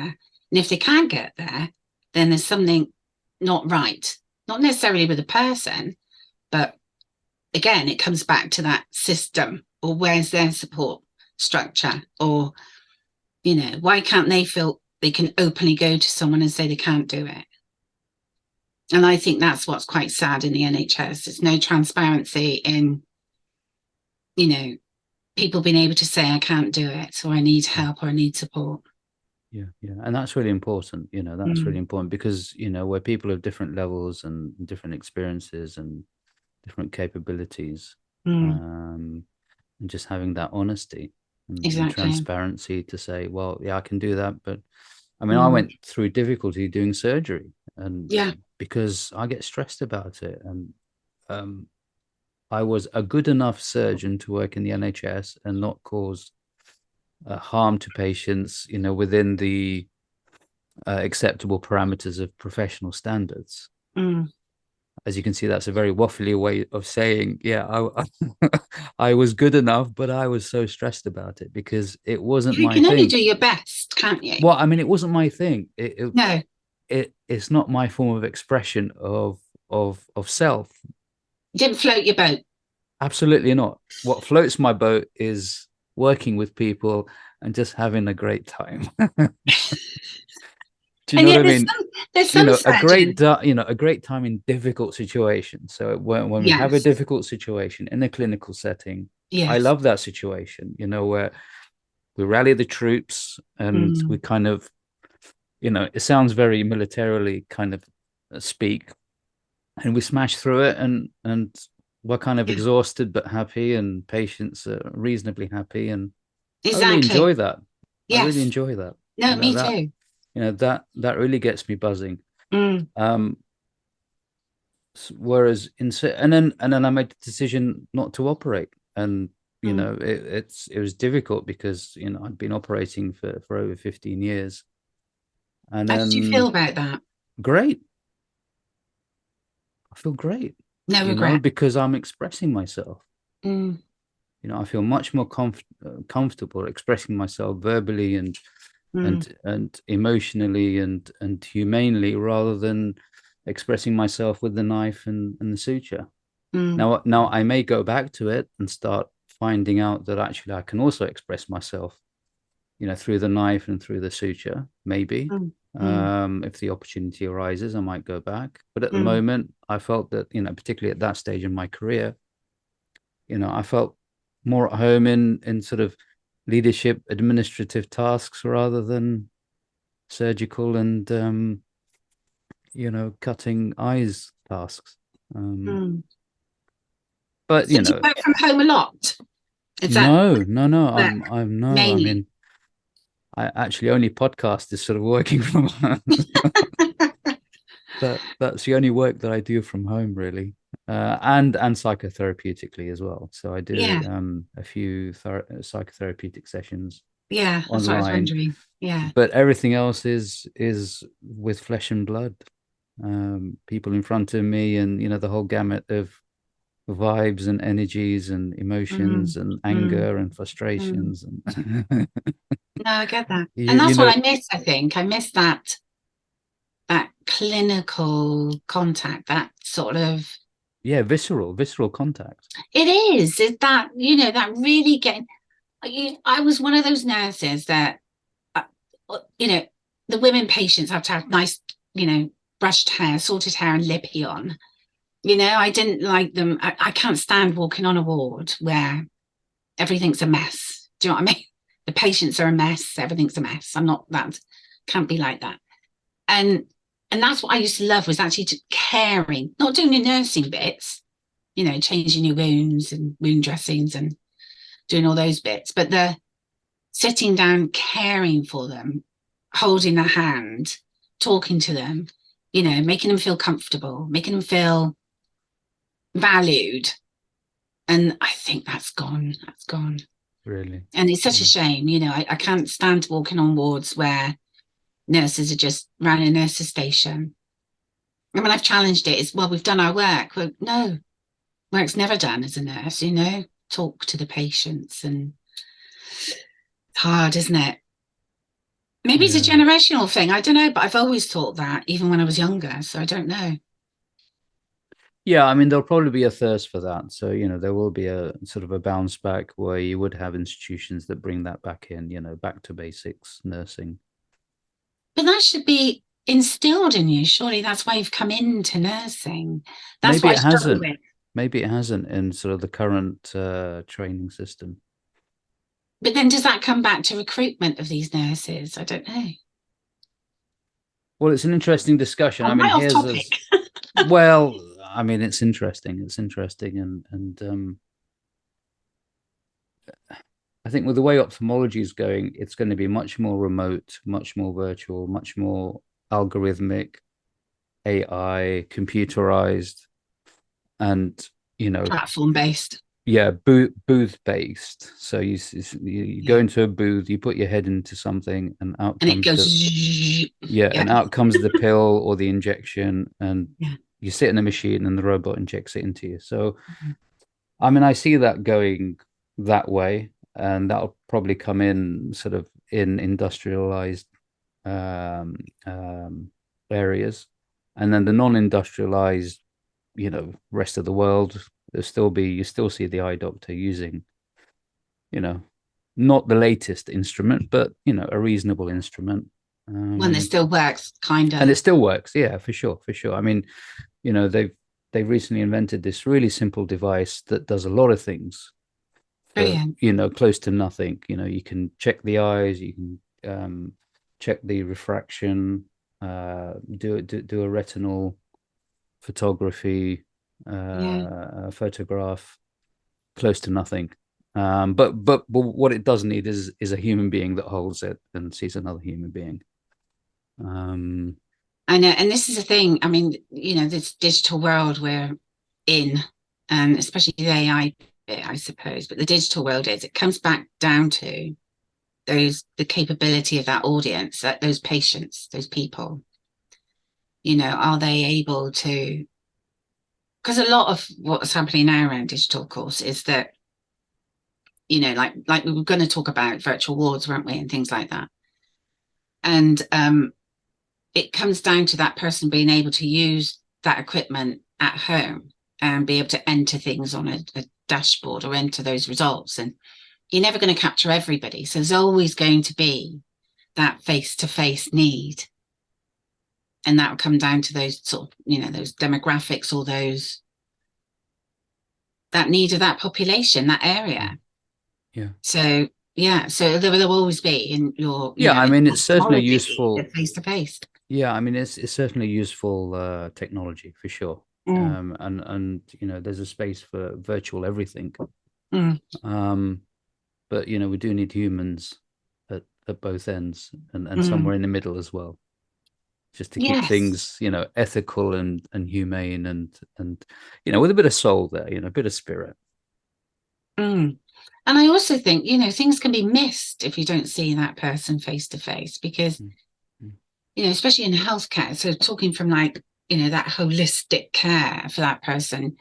And if they can't get there, then there's something not right. Not necessarily with the person, but again, it comes back to that system, or where's their support structure, or you know, why can't they feel they can openly go to someone and say they can't do it? And I think that's what's quite sad in the NHS. There's no transparency in, you know, people being able to say, I can't do it, or I need help, or I need support. Yeah, yeah. And that's really important, that's really Mm, important, because, where people have different levels and different experiences and different capabilities, mm, um, and just having that honesty and exactly. transparency to say, well, yeah, I can do that. But I mean, I Mm, went through difficulty doing surgery, and yeah. because I get stressed about it. And I was a good enough surgeon to work in the NHS and not cause harm to patients, within the acceptable parameters of professional standards. Mm. As you can see, that's a very waffly way of saying, yeah, I was good enough, but I was so stressed about it because it wasn't You my can only thing. do your best, can't you? Well, I mean, it wasn't my thing. No, It's not my form of expression of self. you didn't float your boat. Absolutely not. What floats my boat is working with people and just having a great time. Do you And know what yet I mean? there's some surgeons. A great time in difficult situations. So when we have a Yes, difficult situation in a clinical setting, I yes. love that situation, where we rally the troops and we Mm, kind of, it sounds very militarily kind of speak, and we smash through it, and we're kind of yeah, exhausted but happy, and patients are reasonably happy, and I really exactly. enjoy that. I really Yes. enjoy that. No, me That too. that really gets me buzzing. Mm, Um, whereas and then I made the decision not to operate, and mm. it was difficult because I'd been operating for over 15 years, and How did you feel then about that? great, I feel great, No regret. because I'm expressing myself. Mm, I feel much more comfortable expressing myself verbally and mm, and emotionally and humanely, rather than expressing myself with the knife and the suture. mm, Now I may go back to it and start finding out that actually I can also express myself, through the knife and through the suture, maybe. mm, mm, If the opportunity arises, I might go back. But at the mm. moment, I felt that, particularly at that stage in my career, I felt more at home in sort of leadership, administrative tasks rather than surgical and cutting eyes tasks. Mm. But So do you work from home a lot? Is that no, work I'm no, I mainly? mean, I actually only podcast is sort of working from home. That's the only work that I do from home, really, and psychotherapeutically as well. So I do Yeah. a few psychotherapeutic sessions Yeah, that's what I was online, wondering. Yeah. but everything else is with flesh and blood. People in front of me, and the whole gamut of vibes and energies and emotions Mm, and mm, anger and mm. frustrations and No, I get that. you And you that's what know I miss, I think. I miss that clinical contact, that sort of yeah, visceral contact. it is that, that really getting I was one of those nurses that uh, you know, the women patients have to have nice, brushed hair, sorted hair, and lippy on. I didn't like them. I can't stand walking on a ward where everything's a mess. Do you know what I mean? The patients are a mess. Everything's a mess. I'm not that. Can't be like that. And that's what I used to love, was actually caring, not doing the nursing bits, changing your wounds and wound dressings and doing all those bits, but the sitting down, caring for them, holding their hand, talking to them, making them feel comfortable, making them feel valued. And I think that's gone. That's gone. Really. And it's such a Mm. shame. I can't stand walking on wards where nurses are just around a nurse's station. I mean, I've challenged it. It's, well, we've done our work. Well, no, work's never done as a nurse, talk to the patients. And it's hard, isn't it? Maybe it's a Yeah. generational thing. I don't know, but I've always thought that, even when I was younger. So I don't know. Yeah, I mean, there'll probably be a thirst for that. So, there will be a sort of a bounce back where you would have institutions that bring that back in, back to basics, nursing. But that should be instilled in you. Surely that's why you've come into nursing. That's Maybe what I it struggle hasn't. with. Maybe it hasn't in sort of the current training system. But then does that come back to recruitment of these nurses? I don't know. Well, it's an interesting discussion. I I'm mean, right off here's topic. as well. I mean, it's interesting. It's interesting, and I think with the way ophthalmology is going, it's going to be much more remote, much more virtual, much more algorithmic, AI, computerized, and Platform based. yeah, booth based. So you go Yeah. into a booth, you put your head into something, and out And it comes goes, the yeah, yeah, and out comes the pill or the injection, and yeah. you sit in the machine, and the robot injects it into you. So I mean, I see that going that way, and that'll probably come in sort of in industrialized um, um, areas, and then the non-industrialized, rest of the world, you still see the eye doctor using, you know, not the latest instrument, but a reasonable instrument. One that Um, still works, kind and of. it still works, yeah, for sure, for sure. I mean, they've recently invented this really simple device that does a lot of things for Brilliant. close to nothing. You can check the eyes, you can check the refraction, do a retinal photography, Yeah. photograph, close to nothing. But what it does need is a human being that holds it and sees another human being. Um, I know. And this is the thing. I mean, this digital world we're in, and especially the AI bit, I suppose, but the digital world it comes back down to the capability of that audience, that those patients, those people, are they able to, because a lot of what's happening now around digital, of course, is that, like we were going to talk about virtual wards, weren't we, and things like that. And it comes down to that person being able to use that equipment at home and be able to enter things on a dashboard or enter those results. And you're never going to capture everybody. So there's always going to be that face-to-face need. And that will come down to those sort of, those demographics or that need of that population, that area. yeah. So yeah, so there will always be in your, Yeah, I mean, it's certainly technology, useful. face to face. Yeah, I mean, it's certainly useful technology for sure. Mm, And there's a space for virtual everything. mm, Um, but we do need humans at both ends and mm. somewhere in the middle as well, just to keep Yes. things, ethical and humane and with a bit of soul there, a bit of spirit. Mm. And I also think, you know, things can be missed if you don't see that person face to face, because, Mm. you know, especially in healthcare. So talking from like, you know, that holistic care for that person,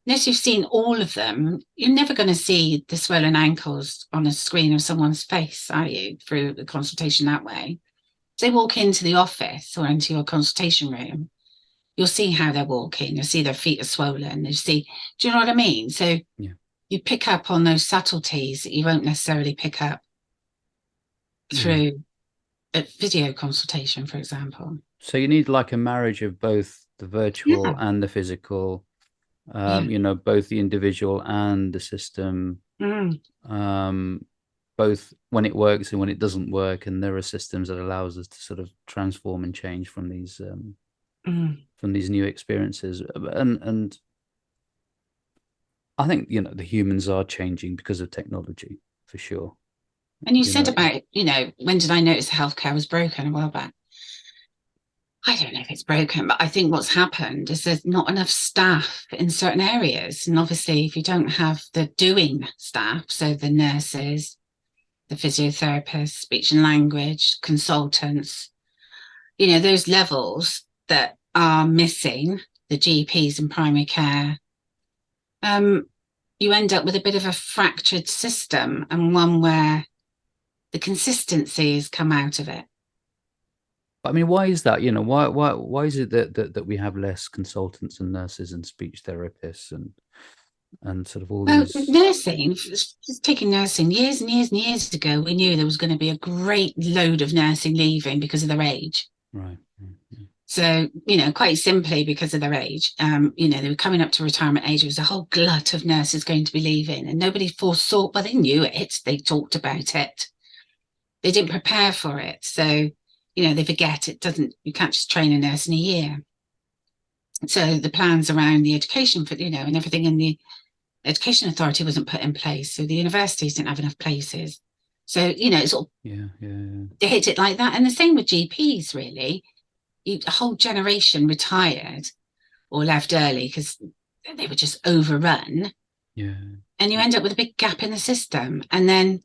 unless you've seen all of them, you're never going to see the swollen ankles on a screen of someone's face, are you, through the consultation that way? They walk into the office or into your consultation room, you'll see how they're walking, you'll see their feet are swollen, you see, do you know what I mean? So Yeah. you pick up on those subtleties that you won't necessarily pick up Yeah. through a video consultation, for example. So you need like a marriage of both the virtual Yeah, and the physical, yeah. both the individual and the system, Mm, um, both when it works and when it doesn't work. And there are systems that allows us to sort of transform and change mm. from these new experiences. And I think, the humans are changing because of technology for sure. And you You said know, about, you know, when did I notice healthcare was broken a while back? I don't know if it's broken, but I think what's happened is there's not enough staff in certain areas. And obviously, if you don't have the doing staff, so the nurses, the physiotherapists, speech and language, consultants, you know, those levels that are missing, the GPs in primary care, um, you end up with a bit of a fractured system, and one where the consistency has come out of it. I mean, why is that? Why is it that we have less consultants and nurses and speech therapists and sort of all Well, these. nursing, just taking nursing, years and years and years ago, we knew there was going to be a great load of nursing leaving because of their age. Right. Mm. So, you know, quite simply because of their age, you know, they were coming up to retirement age. There was a whole glut of nurses going to be leaving, and nobody foresaw, well, they knew it, they talked about it, they didn't prepare for it. So, you know, they forget it doesn't, you can't just train a nurse in a year. So the plans around the education for, you know, and everything in the education authority wasn't put in place. So the universities didn't have enough places. So, you know, it's all, Yeah. they hit it like that. And the same with GPs, really. A whole generation retired or left early because they were just overrun. Yeah. And you end up with a big gap in the system. And then,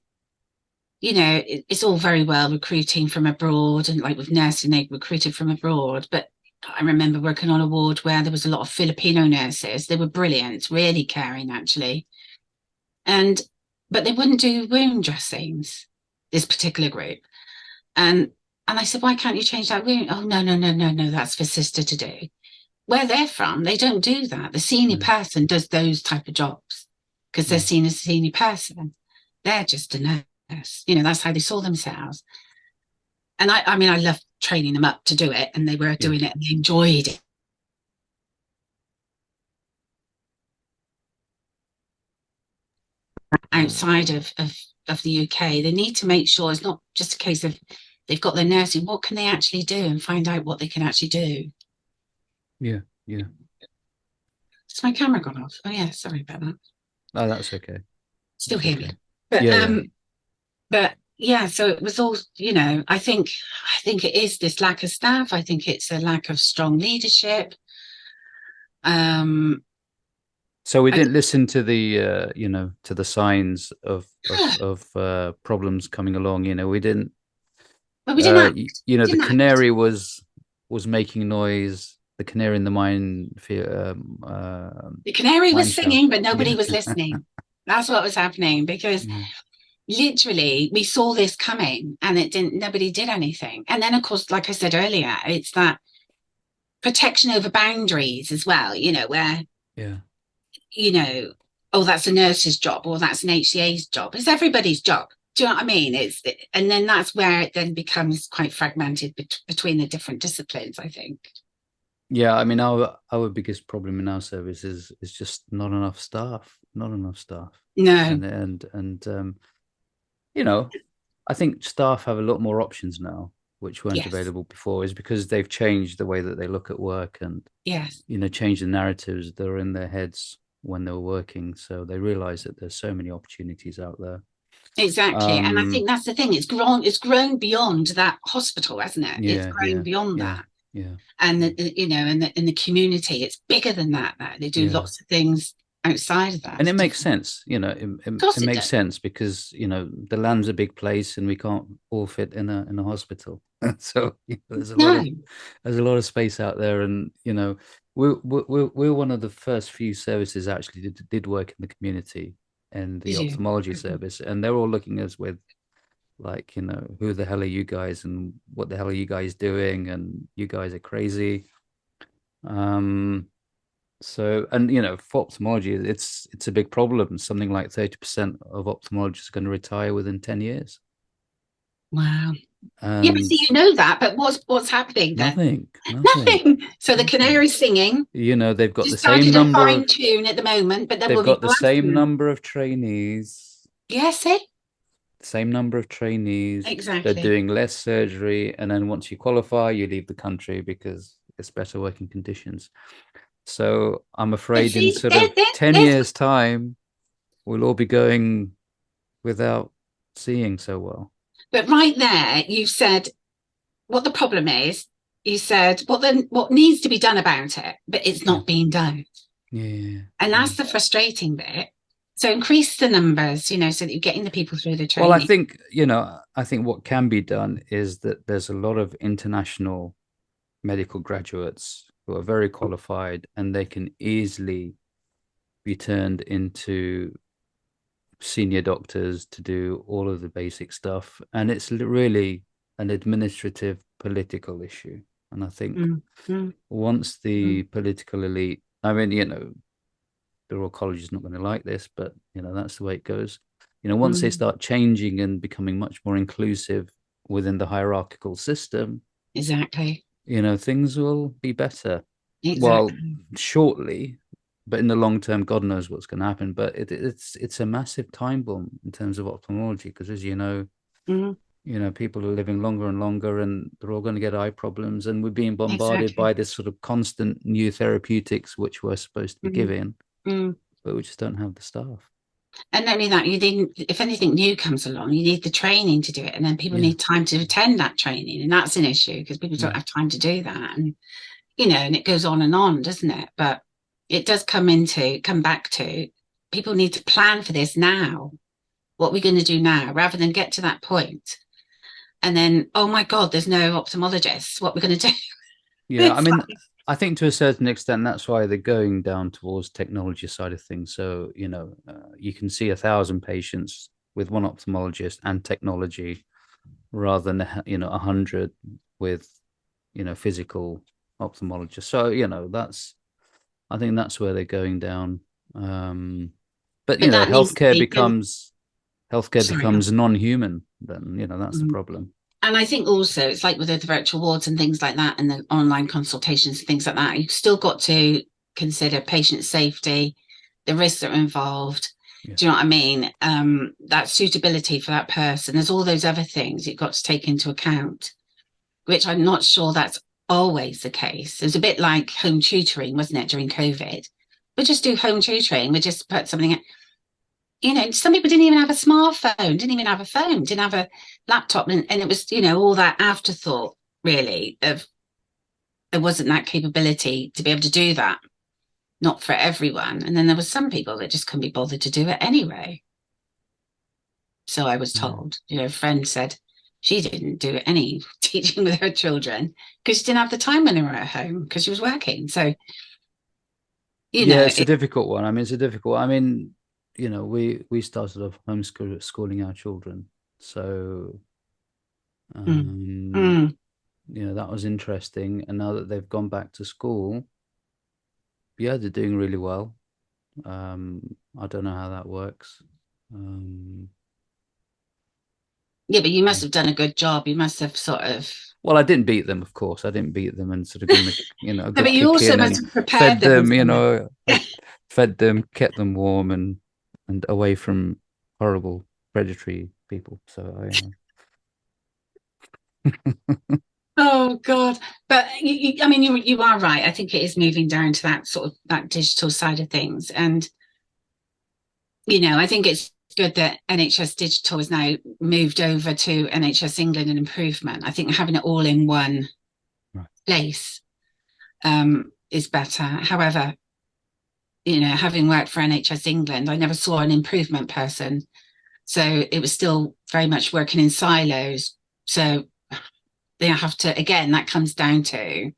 you know, it's all very well recruiting from abroad, and like with nursing, they recruited from abroad. But I remember working on a ward where there was a lot of Filipino nurses. They were brilliant, really caring, actually. And but they wouldn't do wound dressings, this particular group. And and I said, why can't you change that wound? Oh, no, that's for sister to do. Where they're from, they don't do that. The senior Mm. person does those type of jobs because they're Yeah. seen as a senior person. They're just a nurse. You know, that's how they saw themselves. And I mean, I loved training them up to do it, and they were Yeah. doing it and they enjoyed it. Outside of the UK, they need to make sure it's not just a case of they've got their nursing. What can they actually do, and find out what they can actually do? Yeah. Yeah. Has my camera gone off? Oh yeah, sorry about that. Oh, that's okay. Still That's hear me. okay. But Yeah. but yeah, so it was all, you know, I think it is this lack of staff. I think it's a lack of strong leadership. Um So we I didn't listen to to the signs of problems coming along. We didn't. well, we didn't act, The didn't act. canary was making noise. The canary in the The canary mine was shell. singing, but nobody Yeah. was listening. That's what was happening, because Yeah. literally we saw this coming and it didn't, nobody did anything. And then of course, like I said earlier, it's that protection over boundaries as well, you know, where, Yeah. you know, oh, that's a nurse's job or that's an HCA's job. It's everybody's job. Do you know what I mean? And then that's where it then becomes quite fragmented between the different disciplines, I think. Yeah, I mean, our biggest problem in our service is just not enough staff, not enough staff, No, and you know, I think staff have a lot more options now, which weren't yes, available before, is because they've changed the way that they look at work and yes, changed the narratives that are in their heads when they were working. So they realize that there's so many opportunities out there. exactly. And I Um, think that's the thing. It's grown beyond that hospital, hasn't it? It's yeah, grown yeah, beyond yeah, that. yeah, And you know, in the community, it's bigger than that now. They do yeah, lots of things. outside of that. And It's it makes different. sense, you know, Of it course it makes does. sense because, you know, the land's a big place and we can't all fit in a hospital. So you know, No, there's a lot of space out there, and you know, we're one of the first few services actually did work in the community and the did you? ophthalmology Okay. service, and they're all looking at us with like, you know, who the hell are you guys and what the hell are you guys doing, and you guys are crazy. Um, so, and you know, for ophthalmology, it's a big problem. Something like 30% of ophthalmologists are going to retire within 10 years. Wow. Yeah, but And see, you know that, but what's happening then? nothing, Nothing. So the nothing. canary's singing. You know, they've got the Just same started a number fine of tune at the moment, but then they've we'll be got the same blasting them. number of trainees, Yes, it same number of trainees. They're exactly. doing less surgery, and then once you qualify, you leave the country because it's better working conditions. So I'm But afraid in see, sort of 10 there's years' time, we'll all be going without seeing so well. but right there, you've said what the problem is. You said what needs to be done about it, but it's Yeah. not being done. Yeah. And Yeah. that's the frustrating bit. So increase the numbers, so that you're getting the people through the Well, I training. think, you know, I think what can be done is that there's a lot of international medical graduates who are very qualified and they can easily be turned into senior doctors to do all of the basic stuff. And it's really an administrative political issue. And I think Mm, mm, once mm, the political elite, I mean, you know, the Royal College is not going to like this, but, you know, that's the way it goes. You know, once they mm. start changing and becoming much more inclusive within the hierarchical system, Exactly. you know, things will be better. Well, Exactly. shortly, but in the long term, God knows what's going to happen. But it's a massive time bomb in terms of ophthalmology because, as Mm, you know, people are living longer and longer, and they're all going to get eye problems, and we're being bombarded exactly. by this sort of constant new therapeutics which we're supposed to be Mm, giving, mm. but we just don't have the staff. And not only that, you need, if anything new comes along, you need the training to do it. And then people Yeah, need time to attend that training. And that's an issue because people don't yeah, have time to do that. And, and it goes on, doesn't it? But it does come back to people need to plan for this now. What we're going to do now, rather than get to that point and then, oh my God, there's no ophthalmologists. What we're going to do? yeah. I It's mean, like, I think to a certain extent that's why they're going down towards technology side of things. So you know, you can see 1,000 patients with one ophthalmologist and technology rather than you know 100 with you know physical ophthalmologists. So you know that's I think that's where they're going down. But you but know that needs to be, healthcare sorry. becomes non-human. Then you know that's the Mm. problem. And I think also it's like with the virtual wards and things like that and the online consultations and things like that, you've still got to consider patient safety, the risks that are involved. Yeah, Do you know what I mean? That suitability for that person. There's all those other things you've got to take into account, which I'm not sure that's always the case. It was a bit like home tutoring, wasn't it, during COVID? We just do home tutoring. We just put something, some people didn't even have a smartphone, didn't even have a phone, didn't have a laptop. And it was, all that afterthought, really, of there wasn't that capability to be able to do that, not for everyone. And then there was some people that just couldn't be bothered to do it anyway. So I was yeah, told, a friend said she didn't do any teaching with her children because she didn't have the time when they were at home because she was working. So, yeah. It's a it, difficult one. I mean, it's a difficult. I mean, you know, we started off homeschooling our children, so mm, um, mm. you know that was interesting. And now that they've gone back to school, yeah, they're doing really well. I don't know how that works. Um, Yeah, but you must yeah. have done a good job. You must have sort of, Well, I didn't beat them, of course. I didn't beat them and sort of give them, you know, a no, but good you also kicking must and have prepared fed them in them. You some way. know, I fed them, kept them warm, and away from horrible predatory people. So Oh God! But I mean, you are right. I think it is moving down to that sort of that digital side of things, and I think it's good that NHS Digital has now moved over to NHS England and Improvement. I think having it all in one right. place is better. However, having worked for NHS England, I never saw an improvement person. So it was still very much working in silos. So they have to, again, that comes down to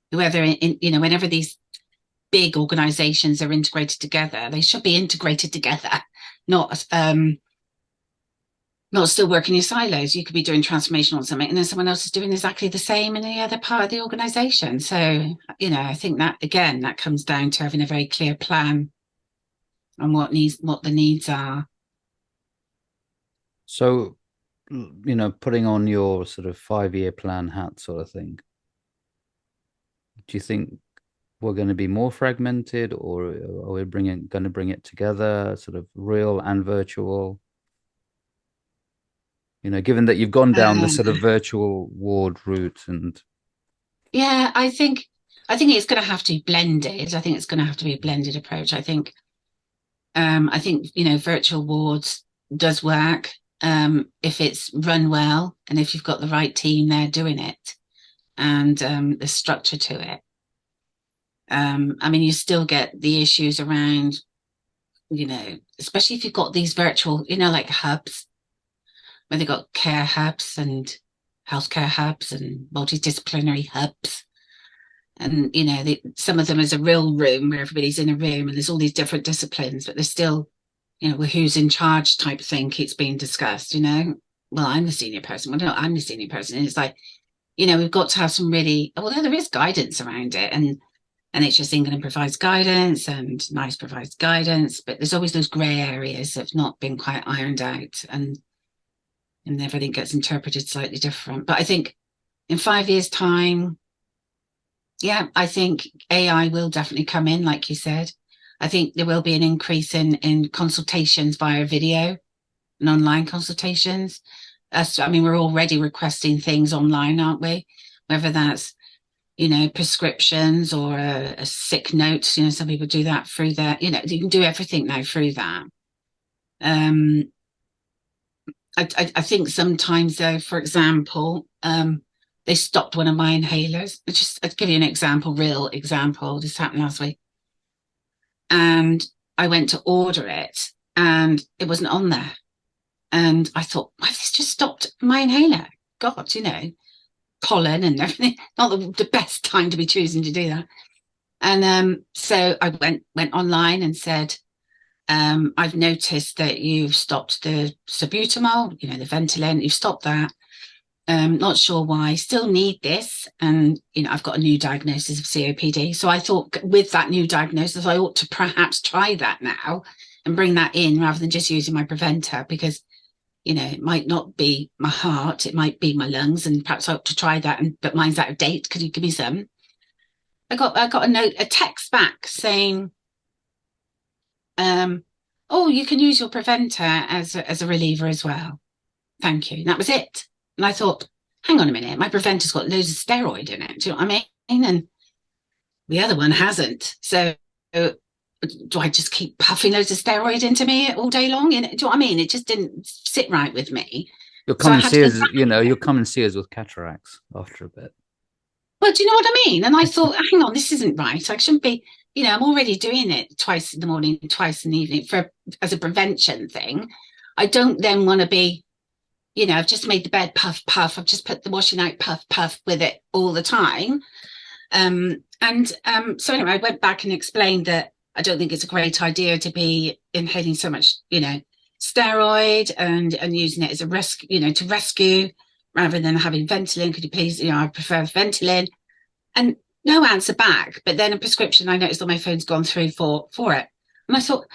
whether, whenever these big organizations are integrated together, they should be integrated together, not not still working in silos. You could be doing transformation on something and then someone else is doing exactly the same in the other part of the organization. So, I think that, again, that comes down to having a very clear plan on what the needs are. So, putting on your sort of 5-year plan hat sort of thing, do you think we're going to be more fragmented, or are we going to bring it together, sort of real and virtual? Given that you've gone down the sort of virtual ward route, and yeah, I think it's going to have to be blended. I think it's going to have to be a blended approach. I think virtual wards does work if it's run well and if you've got the right team there doing it, and the structure to it. You still get the issues around, especially if you've got these virtual, like hubs, where they've got care hubs and healthcare hubs and multidisciplinary hubs. And, some of them is a real room where everybody's in a room and there's all these different disciplines, but there's still, who's in charge type thing keeps being discussed, well, I'm the senior person. Well, no, I'm the senior person. And it's like, we've got to have some really, well, there is guidance around it. And NHS England provides guidance and NICE provides guidance, but there's always those grey areas that have not been quite ironed out, and everything gets interpreted slightly different. But I think in 5 years' time, yeah, I think AI will definitely come in, like you said. I think there will be an increase in consultations via video and online consultations. We're already requesting things online, aren't we? Whether that's, prescriptions or a sick note. Some people do that through that. You can do everything now through that. I think sometimes, though, for example, they stopped one of my inhalers. I'll give you an example, real example. This happened last week. And I went to order it and it wasn't on there. And I thought, why this just stopped my inhaler? God, pollen and everything. Not the best time to be choosing to do that. And so I went online and said, I've noticed that you've stopped the salbutamol, the Ventolin, you've stopped that. Not sure why, still need this. And, I've got a new diagnosis of COPD. So I thought with that new diagnosis, I ought to perhaps try that now and bring that in rather than just using my preventer, because, it might not be my heart, it might be my lungs, and perhaps I ought to try that. But mine's out of date. Could you give me some? I got a text back saying, oh, you can use your preventer as a reliever as well. Thank you. And that was it. And I thought, hang on a minute, my preventer's got loads of steroid in it. Do you know what I mean? And the other one hasn't. So do I just keep puffing loads of steroid into me all day long? Do you know what I mean? It just didn't sit right with me. You'll come and see us, you'll come and see us with cataracts after a bit. Well, do you know what I mean? And I thought, hang on, this isn't right. I shouldn't be, I'm already doing it twice in the morning, twice in the evening as a prevention thing. I don't then want to be, I've just made the bed, puff, puff. I've just put the washing out, puff, puff with it all the time. So anyway, I went back and explained that I don't think it's a great idea to be inhaling so much, steroid and using it as a rescue, to rescue rather than having Ventolin. Could you please, I prefer Ventolin. And no answer back. But then a prescription I noticed on my phone's gone through for it. And I thought,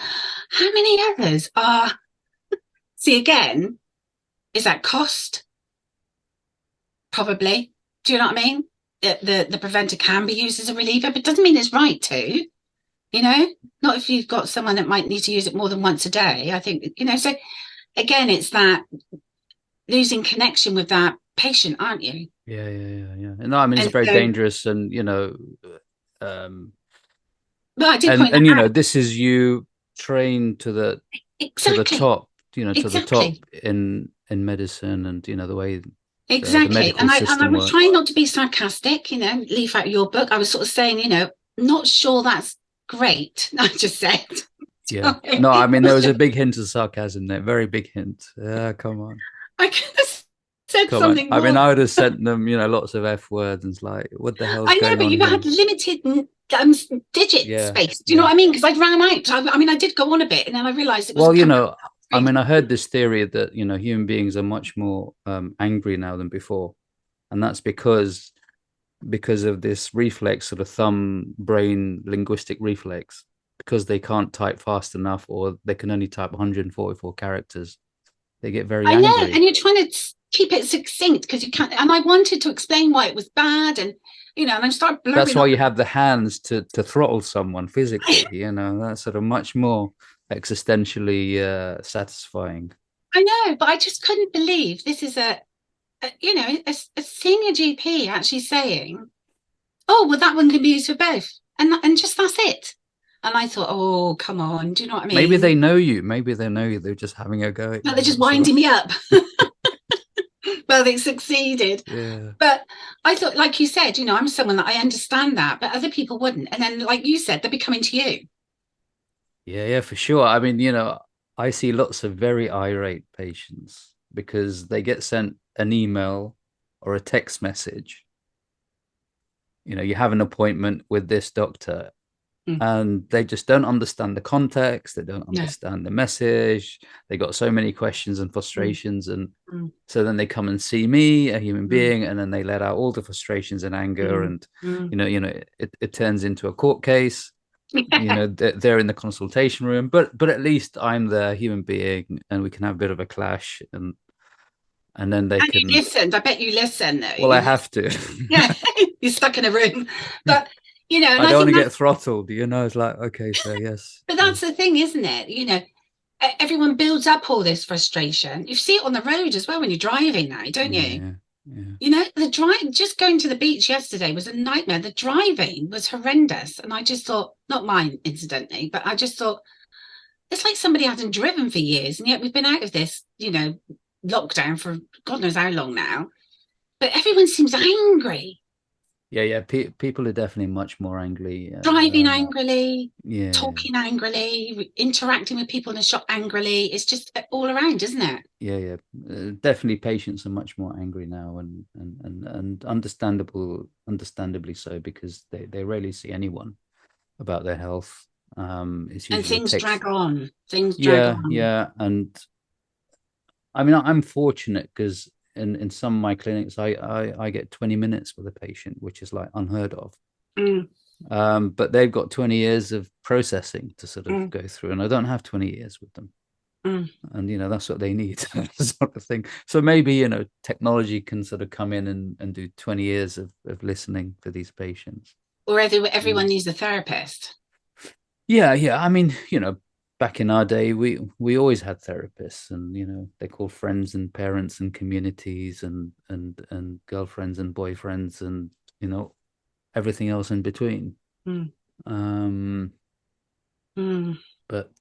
how many others are, see again, is that cost? Probably. Do you know what I mean? The preventer can be used as a reliever, but it doesn't mean it's right to, not if you've got someone that might need to use it more than once a day. I think, so again, it's that losing connection with that patient, aren't you? Yeah. No, it's very dangerous, and well, I did point that out. This is you trained to the top, to the top in medicine, and the way exactly. And I was trying not to be sarcastic, leaf out your book. I was sort of saying, not sure that's great. I just said. Yeah. No, I mean, there was a big hint of sarcasm there. Very big hint. Come on. I could have said Come on. something I mean, more. I would have sent them, lots of F words and it's like, what the hell's I know, going but on you here? had limited digit Yeah. space. Do you know Yeah. what I mean? Because I'd ran out. I mean, I did go on a bit, and then I realised it was Well, coming. I mean, I heard this theory that, human beings are much more angry now than before. And that's because of this reflex, sort of thumb brain linguistic reflex, because they can't type fast enough or they can only type 144 characters. They get very I know, angry. and you're trying to keep it succinct because you can't. And I wanted to explain why it was bad, and and I start That's blurring why on. you have the hands to throttle someone physically. That's sort of much more existentially satisfying. I know, but I just couldn't believe this is a senior GP actually saying, "Oh, well, that one can be used for both," and just that's it. And I thought, "Oh, come on, do you know what I Maybe mean?" they know you. Maybe they know you. They're just having a go at But you. they're just That's all. winding me up. Well, they succeeded. Yeah. But I thought, like you said, I'm someone that I understand that, but other people wouldn't. And then, like you said, they'll be coming to you. Yeah, for sure. I mean, I see lots of very irate patients because they get sent an email or a text message. You have an appointment with this doctor, Mm. and they just don't understand the context. They don't No. understand the message. They got so many questions and Mm. frustrations. And Mm. so then they come and see me, a human Mm. being, and then they let out all the frustrations and anger. Mm. And, Mm. it turns into a court case. They're in the consultation room, but at least I'm the human being and we can have a bit of a clash, and then they And you can. listened. I bet you listened, though. Well, I have to. Yeah, you're stuck in a room. But, and I I don't want think to that, get throttled. It's like, okay, so yes. but that's the thing, isn't it? Everyone builds up all this frustration. You see it on the road as well when you're driving now, don't you? Yeah, yeah. The drive, just going to the beach yesterday was a nightmare. The driving was horrendous. And I just thought, not mine, incidentally, but I just thought, it's like somebody hasn't driven for years. And yet we've been out of this, lockdown for God knows how long now. But everyone seems angry, Yeah. People are definitely much more angry. driving angrily, Yeah, talking angrily, interacting with people in the shop angrily. It's just all around, isn't it? yeah. Definitely, patients are much more angry now, and understandably so, because they rarely see anyone about their health. It's And usually things text. drag on. Things drag Yeah, on. yeah, and I mean, I'm fortunate because in some of my clinics, I get 20 minutes with a patient, which is like unheard of. Mm, But they've got 20 years of processing to sort of mm, go through, and I don't have 20 years with them. mm. And that's what they need, sort of thing. So maybe technology can sort of come in and do 20 years of listening to these patients. Or everyone needs a therapist. Yeah. I mean, back in our day, we always had therapists, and they call friends and parents and communities and girlfriends and boyfriends and everything else in between. Mm, Um, mm. but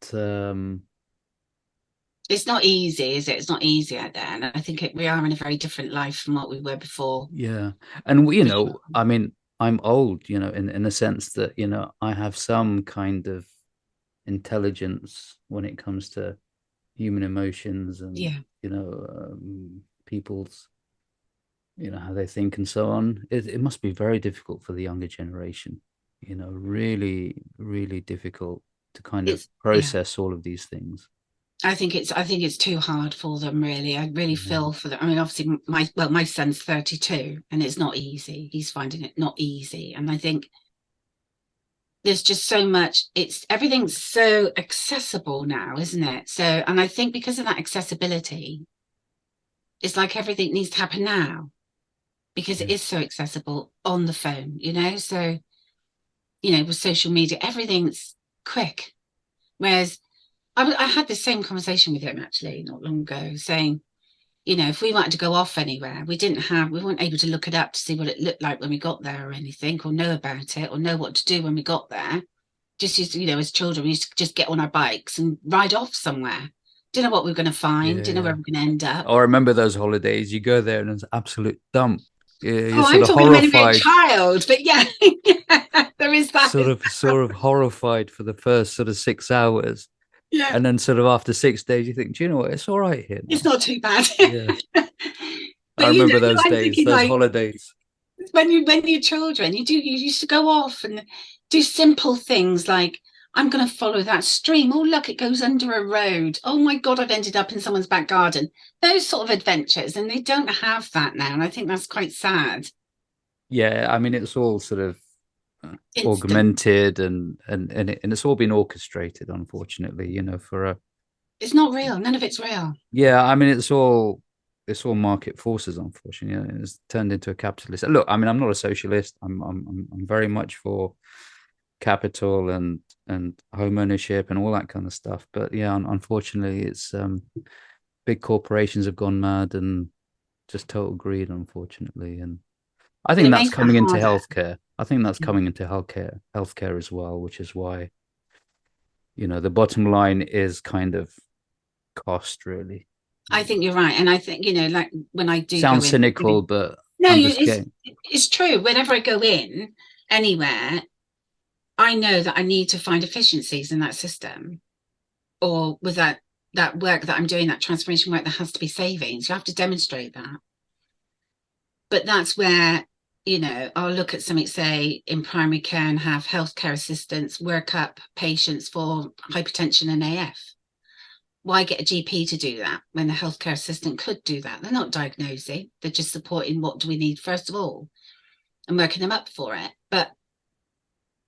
It's not easy, is it? It's not easy out there. And I think we are in a very different life from what we were before. yeah, and I mean, I'm old, in a sense that I have some kind of intelligence when it comes to human emotions and Yeah. people's how they think and so on. It must be very difficult for the younger generation, really, really difficult to kind of Yeah. process all of these things. I think it's too hard for them, really. I really Yeah. feel for them. I mean, obviously my son's 32 and it's not easy. He's finding it not easy. And I think there's just so much, everything's so accessible now, isn't it? So, and I think because of that accessibility, it's like everything needs to happen now because it Yeah. is so accessible on the phone, So, with social media, everything's quick. Whereas I had the same conversation with him actually not long ago, saying, if we wanted to go off anywhere, we weren't able to look it up to see what it looked like when we got there or anything, or know about it, or know what to do when we got there. Just used to, as children, we used to just get on our bikes and ride off somewhere. Didn't know what we were going to find, didn't know Yeah. where we were going to end up. Oh, I remember those holidays. You go there and it's absolute dump. You're Oh, sort I'm of talking when you were a horrified, child, but yeah, there is that. sort of horrified for the first sort of 6 hours. Yeah, And then sort of after 6 days, you think, do you know what? It's all right here it's now. not too bad. Yeah. I But you know, remember those I'm days, thinking those like holidays. when you're children, you used to go off and do simple things like I'm going to follow that stream. Oh, look, it goes under a road. Oh my God, I've ended up in someone's back garden. Those sort of adventures, and they don't have that now, and I think that's quite sad. Yeah, I mean, it's all sort of Instant. augmented and it's all been orchestrated, unfortunately, for a It's not real. None of it's real. yeah, I mean, it's all market forces, unfortunately. It's turned into a capitalist. Look, I mean, I'm not a socialist. I'm very much for capital and home ownership and all that kind of stuff. But yeah, unfortunately, it's big corporations have gone mad and just total greed, unfortunately. And I And think it that's makes it coming into harder. healthcare. I think that's coming into healthcare as well, which is why, the bottom line is kind of cost, really. I think you're right. And I think, like when I do go Sounds in, cynical, but no, I'm just getting, it's true. Whenever I go in anywhere, I know that I need to find efficiencies in that system or with that work that I'm doing, that transformation work, there has to be savings. You have to demonstrate that. But that's where, I'll look at something, say, in primary care and have healthcare assistants work up patients for hypertension and AF. Why get a GP to do that when the healthcare assistant could do that? They're not diagnosing, they're just supporting what do we need first of all and working them up for it.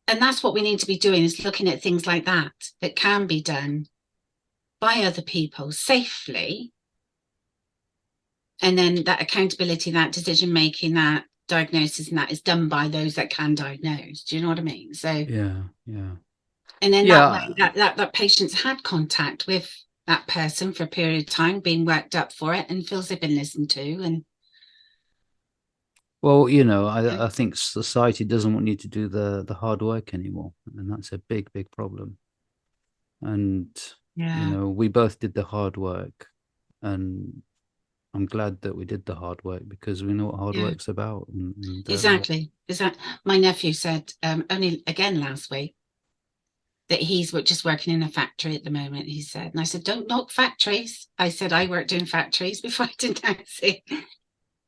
And that's what we need to be doing, is looking at things like that can be done by other people safely. And then that accountability, that decision making, that diagnosis, and that is done by those that can diagnose. Do you know what I mean? So yeah, and then that way yeah. that patient's had contact with that person for a period of time, being worked up for it, and feels they've been listened to. And Well, I think society doesn't want you to do the hard work anymore, and that's a big, big problem. And yeah, we both did the hard work, and I'm glad that we did the hard work because we know what hard yeah, work's about. And exactly. Is that my nephew said only again last week that he's just working in a factory at the moment, he said. And I said, don't knock factories. I said, I worked in factories before I did housing.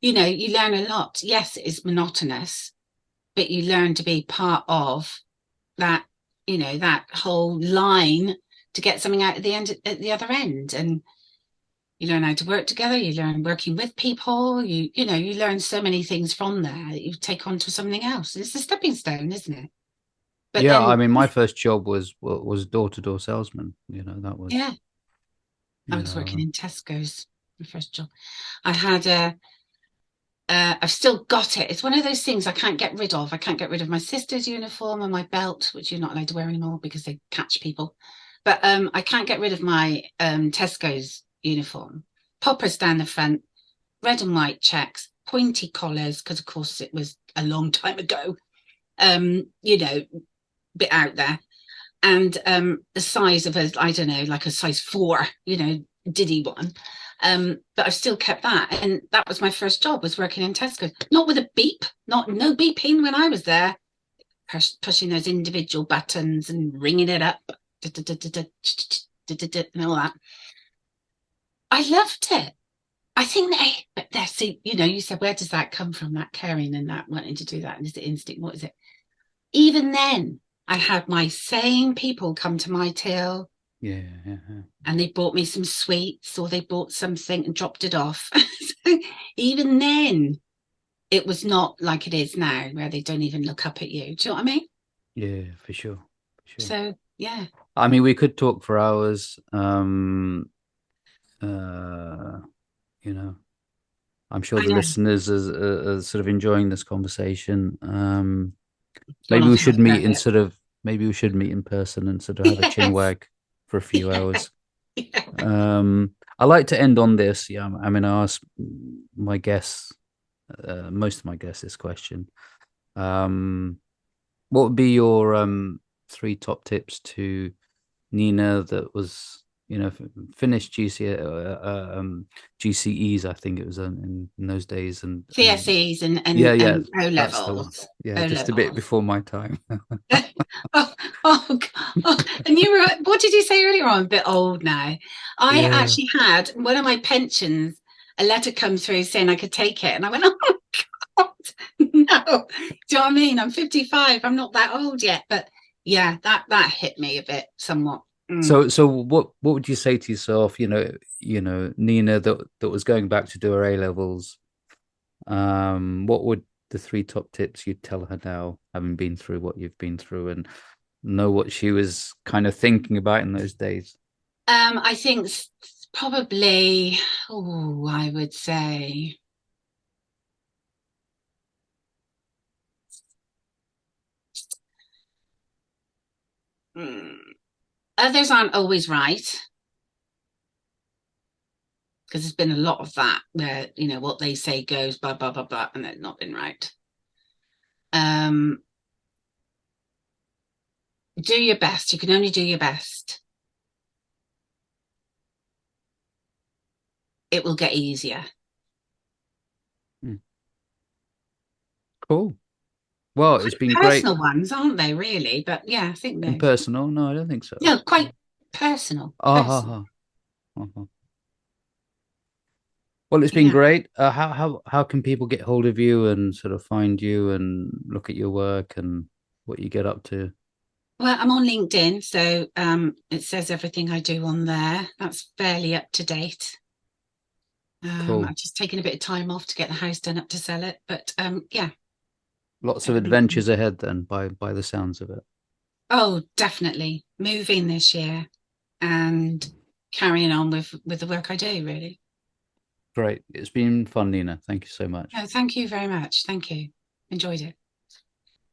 You learn a lot. Yes, it is monotonous, but you learn to be part of that, that whole line to get something out at the other end. And you learn how to work together, you learn working with people, you learn so many things from there that you take on to something else. It's a stepping stone, isn't it? But yeah, I then, mean, my first job was door-to-door salesman. That was, yeah, I was working in Tesco's, my first job. I had I've still got it. It's one of those things I can't get rid of. I can't get rid of my sister's uniform and my belt, which you're not allowed to wear anymore because they catch people. But I can't get rid of my Tesco's uniform. Poppers down the front, red and white checks, pointy collars, because of course it was a long time ago. Bit out there. And the size of I don't know, like a size 4, diddy one. But I've still kept that. And that was my first job, was working in Tesco. Not with a beep, no beeping when I was there, pushing those individual buttons and ringing it up and all that. I loved it. I think but see, you said, where does that come from? That caring and that wanting to do that. And is it instinct? What is it? Even then, I had my same people come to my till. yeah. And they bought me some sweets, or they bought something and dropped it off. So even then, it was not like it is now, where they don't even look up at you. Do you know what I mean? Yeah, for sure. So yeah, I mean, we could talk for hours. Uh, you know, I'm sure I the know. listeners are sort of enjoying this conversation. Gone Maybe off we should healthcare meet a in bit. sort of maybe we should meet in person and sort of have a chin Yes. wag for a few Yeah. hours. Yeah. I like to end on this. Yeah, I mean, I ask my guests, most of my guests, this question. What would be your 3 top tips to Nina that was finished GCEs, I think it was in those days, and CSEs and yeah, O that's the one. levels. Yeah, O just a bit levels. before my time. Oh, and you were, what did you say earlier? I'm a bit old now. I Yeah. actually had one of my pensions, a letter come through saying I could take it. And I went, oh my God, no. Do you know what I mean? I'm 55. I'm not that old yet. But yeah, that hit me a bit somewhat. So what would you say to yourself, Nina, that was going back to do her A levels? What would the 3 top tips you'd tell her now, having been through what you've been through and know what she was kind of thinking about in those days? I think probably, I would say, others aren't always right, because there's been a lot of that where, what they say goes blah, blah, blah, blah, and they've not been right. Do your best. You can only do your best. It will get easier. Cool. Well, it's been great. Personal ones, aren't they, really? But yeah, I think they're Impersonal? No, I don't think so. no, quite personal. Uh-huh. Uh-huh. Well, it's been Yeah. great. How can people get hold of you and sort of find you and look at your work and what you get up to? Well, I'm on LinkedIn, so it says everything I do on there. That's fairly up to date. Cool. I've just taken a bit of time off to get the house done up to sell it, but yeah. Lots of adventures ahead then, by the sounds of it. Oh, definitely. Moving this year and carrying on with the work I do, really. Great. It's been fun, Nina. Thank you so much. Oh, thank you very much. Thank you. Enjoyed it.